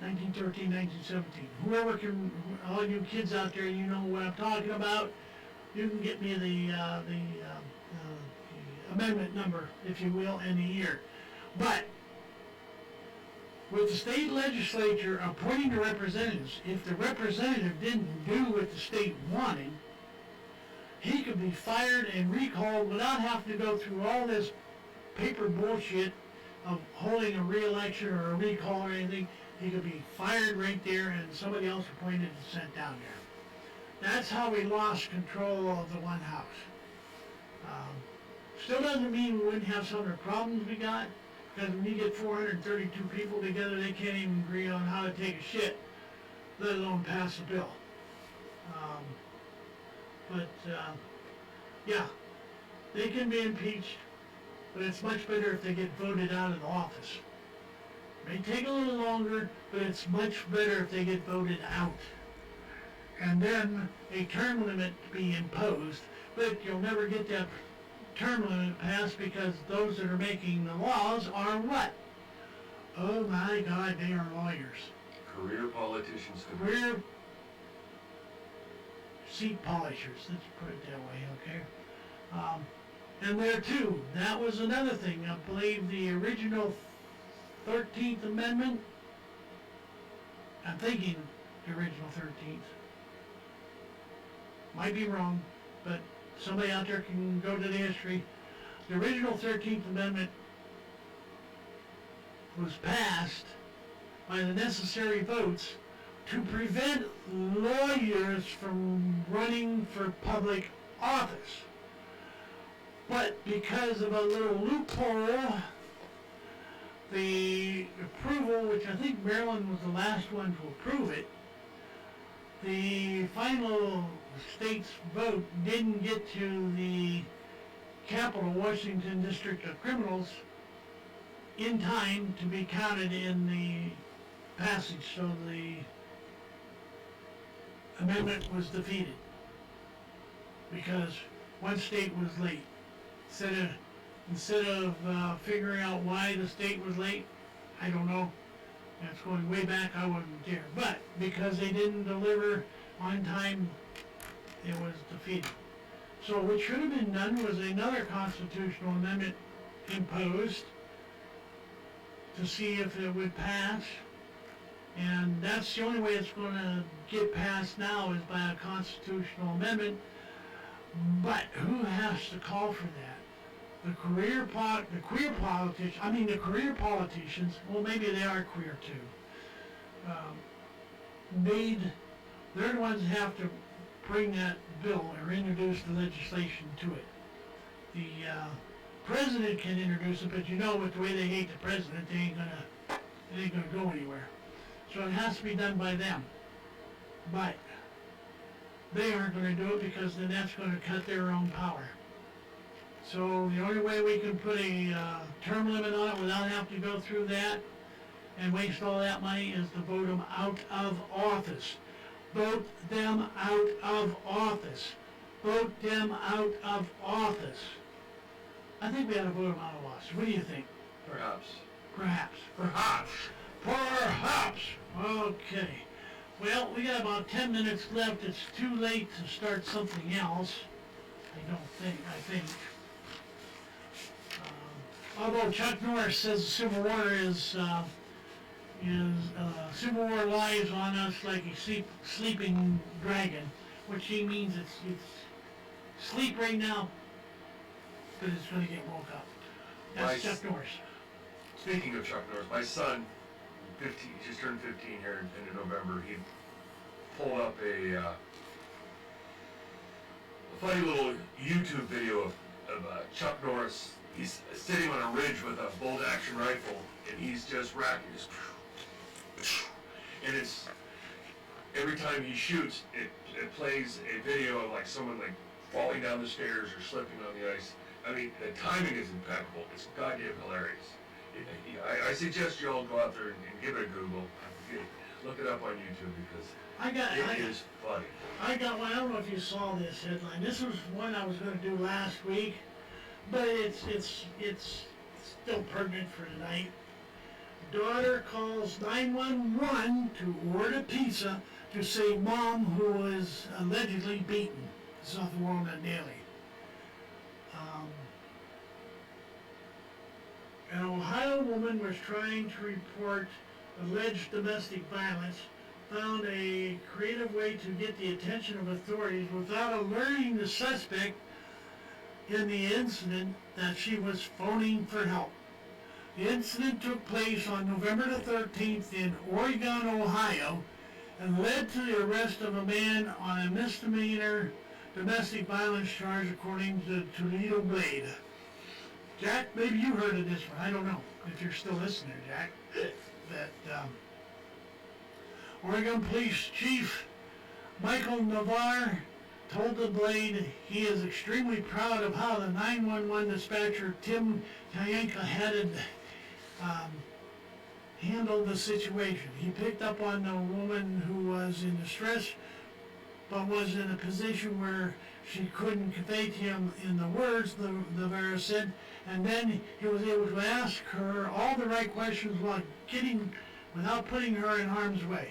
1913, 1917. Whoever can, all you kids out there, you know what I'm talking about. You can get me the amendment number, if you will, and the year. But with the state legislature appointing the representatives, if the representative didn't do what the state wanted, he could be fired and recalled without having to go through all this paper bullshit of holding a re-election or a recall or anything. He could be fired right there and somebody else appointed and sent down there. That's how we lost control of the one house. Still doesn't mean we wouldn't have some of the problems we got, because when you get 432 people together, they can't even agree on how to take a shit, let alone pass a bill. Yeah, they can be impeached, but it's much better if they get voted out of the office. May take a little longer, but it's much better if they get voted out. And then a term limit be imposed, but you'll never get that term limit passed because those that are making the laws are what? Oh my God, they are lawyers. Career politicians. Career seat polishers, let's put it that way, okay? And there too, that was another thing. I believe the original 13th Amendment, I'm thinking the original 13th, might be wrong, but somebody out there can go to the history. The original 13th Amendment was passed by the necessary votes to prevent lawyers from running for public office. But because of a little loophole, the approval, which I think Maryland was the last one to approve it, the final state's vote didn't get to the capital, Washington District of Criminals, in time to be counted in the passage, so the amendment was defeated because one state was late. Instead of figuring out why the state was late, I don't know. That's going way back, I wasn't there. But because they didn't deliver on time, it was defeated. So what should have been done was another constitutional amendment imposed to see if it would pass. And that's the only way it's going to get passed now is by a constitutional amendment. But who has to call for that? The career politicians, well, maybe they are queer too, they're the ones that have to bring that bill or introduce the legislation to it. The president can introduce it, but you know, with the way they hate the president, it ain't gonna go anywhere. So it has to be done by them. But they aren't going to do it because then that's going to cut their own power. So the only way we can put a term limit on it without having to go through that and waste all that money is to vote them out of office. Vote them out of office. Vote them out of office. I think we ought to vote him out of office. What do you think? Perhaps. Perhaps. Perhaps. Perhaps. Okay. Well, we got about 10 minutes left. It's too late to start something else. I think. Although Chuck Norris says the Civil War is Civil War lies on us like a sleeping dragon, which he means it's sleep right now, but it's going to get woke up. That's Chuck Norris. Speaking of Chuck Norris, my son, 15, he just turned 15 here in November. He pulled up a funny little YouTube video of Chuck Norris. He's sitting on a ridge with a bolt-action rifle, and he's just racking his... And it's... Every time he shoots, it plays a video of like someone like falling down the stairs or slipping on the ice. I mean, the timing is impeccable. It's goddamn hilarious. I suggest you all go out there and give it a Google. Look it up on YouTube because it is funny. I got one. I don't know if you saw this headline. This was one I was going to do last week, but it's still pertinent for tonight. Daughter calls 911 to order pizza to save mom who was allegedly beaten. This is off the World Net Daily. An Ohio woman was trying to report alleged domestic violence, found a creative way to get the attention of authorities without alerting the suspect in the incident that she was phoning for help. The incident took place on November the 13th in Oregon, Ohio, and led to the arrest of a man on a misdemeanor domestic violence charge, according to Toledo Blade. Jack, maybe you heard of this one. I don't know if you're still listening, Jack. That Oregon Police Chief Michael Navarre told the Blade he is extremely proud of how the 911 dispatcher Tim Tayanka had handled the situation. He picked up on the woman who was in distress, but was in a position where she couldn't convey to him in the words, Navarre said, and then he was able to ask her all the right questions without putting her in harm's way.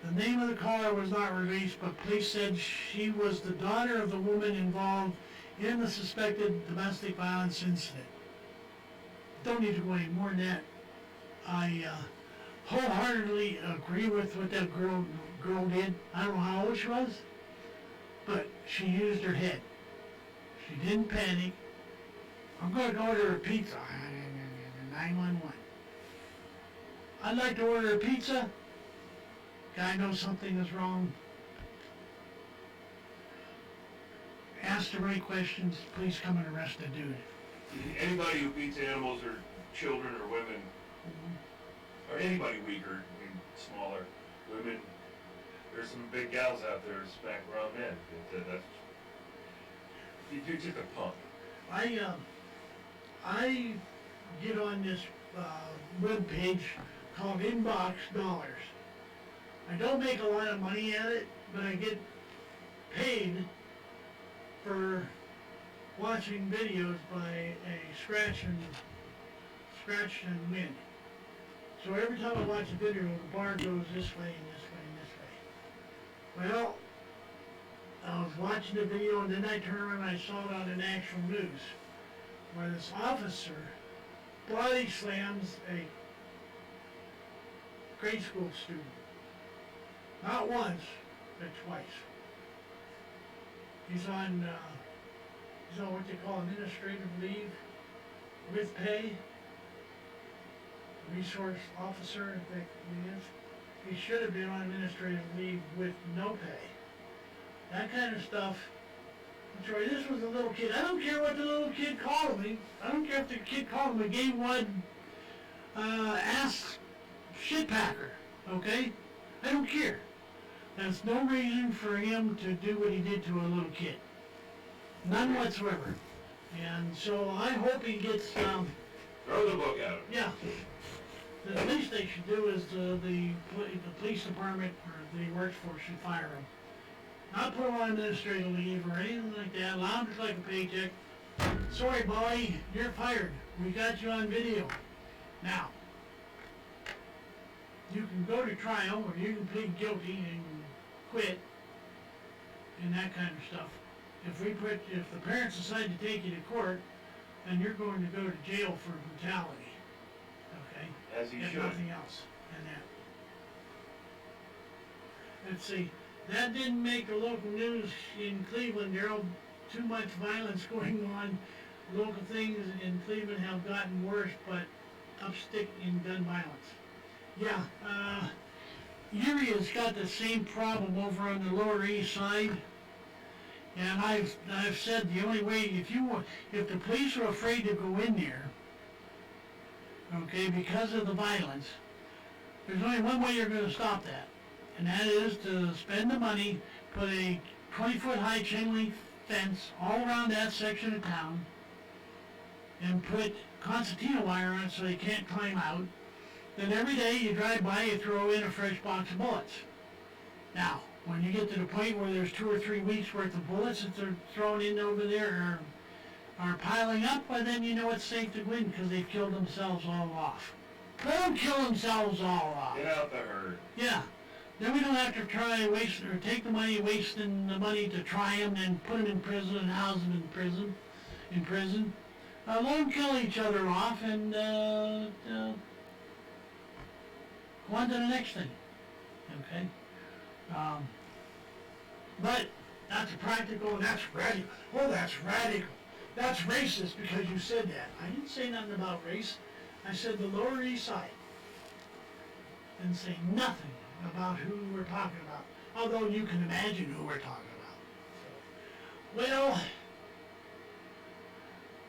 The name of the caller was not released, but police said she was the daughter of the woman involved in the suspected domestic violence incident. Don't need to go any more than that. I wholeheartedly agree with what that girl did. I don't know how old she was, but she used her head. She didn't panic. I'm going to go order a pizza. 911. I'd like to order a pizza. Guy knows something is wrong. Ask the right questions. Please come and arrest the dude. Anybody who beats animals or children or women, or anybody weaker, I mean, smaller, women, there's some big gals out there smack around men. You're just a punk. I get on this web page called Inbox Dollars. I don't make a lot of money at it, but I get paid for watching videos by a scratch and win. So every time I watch a video, the bar goes this way and this way and this way. Well, I was watching the video and then I turned around and I saw it on the national news where this officer body slams a grade school student. Not once, but twice. He's on what they call administrative leave with pay. Resource officer, I think he is. He should have been on administrative leave with no pay. That kind of stuff. I'm sorry, this was a little kid. I don't care what the little kid called me. I don't care if the kid called him a gay one ass shit packer. Okay? I don't care. There's no reason for him to do what he did to a little kid. None whatsoever. And so I hope he gets... Throw the book at him. Yeah. The least they should do is the police department or the workforce should fire him. Not put him on administrative leave or anything like that. Allow him to collect a paycheck. Sorry, boy, you're fired. We got you on video. Now, you can go to trial, or you can plead guilty and quit, and that kind of stuff. If the parents decide to take you to court, then you're going to go to jail for brutality. Okay? As you If should. nothing else. And that. Let's see. That didn't make the local news in Cleveland. There are too much violence going on. Local things in Cleveland have gotten worse, but upstick in gun violence. Yeah, Erie has got the same problem over on the Lower East Side. And I've said the only way, if the police are afraid to go in there, okay, because of the violence, there's only one way you're going to stop that. And that is to spend the money, put a 20-foot high chain link fence all around that section of town, and put concertina wire on it so they can't climb out. Then every day you drive by, you throw in a fresh box of bullets. Now, when you get to the point where there's 2 or 3 weeks worth of bullets that they're throwing in over there are piling up, well then you know it's safe to go in because they've killed themselves all off. Let them kill themselves all off. Get out the herd. Yeah. Then we don't have to try waste or take the money, wasting the money to try them and put them in prison and house them in prison. Let them kill each other off and go on to the next thing. Okay? But that's practical and that's radical. Oh, that's radical. That's racist because you said that. I didn't say nothing about race. I said the Lower East Side. Didn't say nothing about who we're talking about. Although you can imagine who we're talking about. So, well,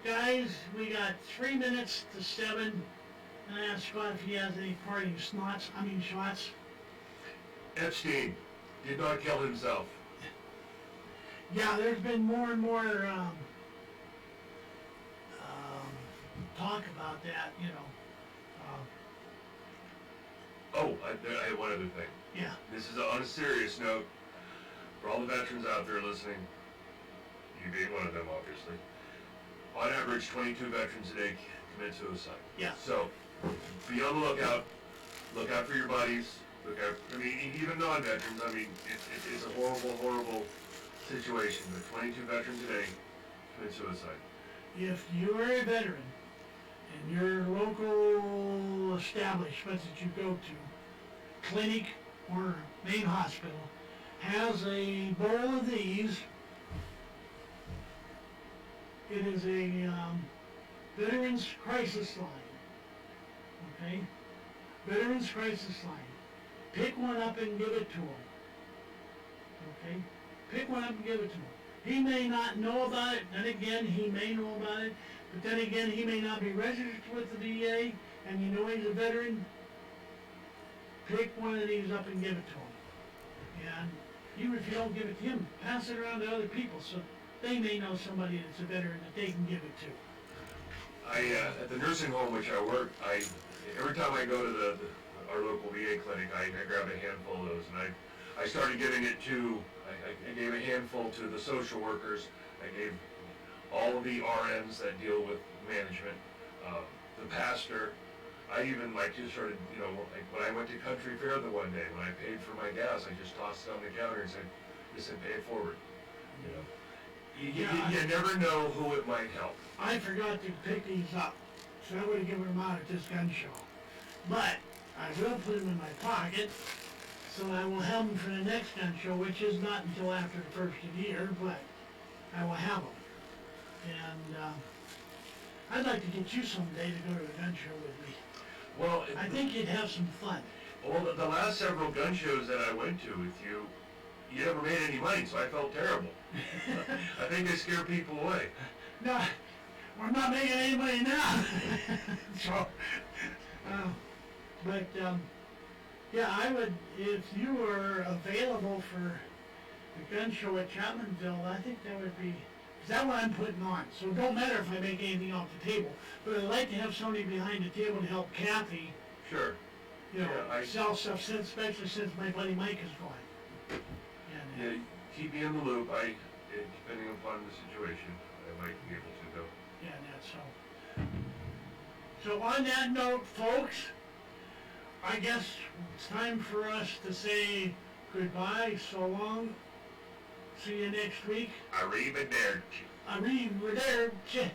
guys, we got 3 minutes to 7. And I asked Scott if he has any parting shots. Epstein did not kill himself. Yeah, there's been more and more talk about that, you know. I have one other thing. Yeah. This is on a serious note. For all the veterans out there listening, you being one of them, obviously. On average, 22 veterans a day commit suicide. Yeah. So, be on the lookout. Look out for your buddies. Look out. I mean, even non-veterans. I mean, it's a horrible, horrible situation. But 22 veterans a day commit suicide. If you're a veteran and your local establishment that you go to, clinic or main hospital, has a bowl of these, it is a Veterans Crisis Line. Okay? Veterans Crisis Line. Pick one up and give it to him. Okay? Pick one up and give it to him. He may not know about it, then again, he may know about it, but then again, he may not be registered with the VA, and you know he's a veteran. Pick one of these up and give it to him. And even if you don't give it to him, pass it around to other people so they may know somebody that's a veteran that they can give it to. At the nursing home which I work, every time I go to our local VA clinic, I grab a handful of those, and I started giving it to, I gave a handful to the social workers, I gave all of the RNs that deal with management, the pastor. I even just started, when I went to Country Fair the one day, when I paid for my gas, I just tossed it on the counter and said, pay it forward. You never know who it might help. I forgot to pick these up, so I would have given them out at this gun show. But I will put them in my pocket, so I will have them for the next gun show, which is not until after the first of the year, but I will have them. And I'd like to get you someday to go to the gun show with me. Well, I think you'd have some fun. Well, the last several gun shows that I went to with you, you never made any money, so I felt terrible. I think they scare people away. No, we're not making any money now. So, yeah, I would, if you were available for the gun show at Chapmanville, I think that would be, because that's what I'm putting on. So it don't matter if I make anything off the table, but I'd like to have somebody behind the table to help Kathy, Sure. sell stuff, especially since my buddy Mike is going. Yeah, keep me in the loop. Depending upon the situation, I might be able to go. Yeah, that's so. So on that note, folks, I guess it's time for us to say goodbye. So long. See you next week. Arrivederci. Arrivederci.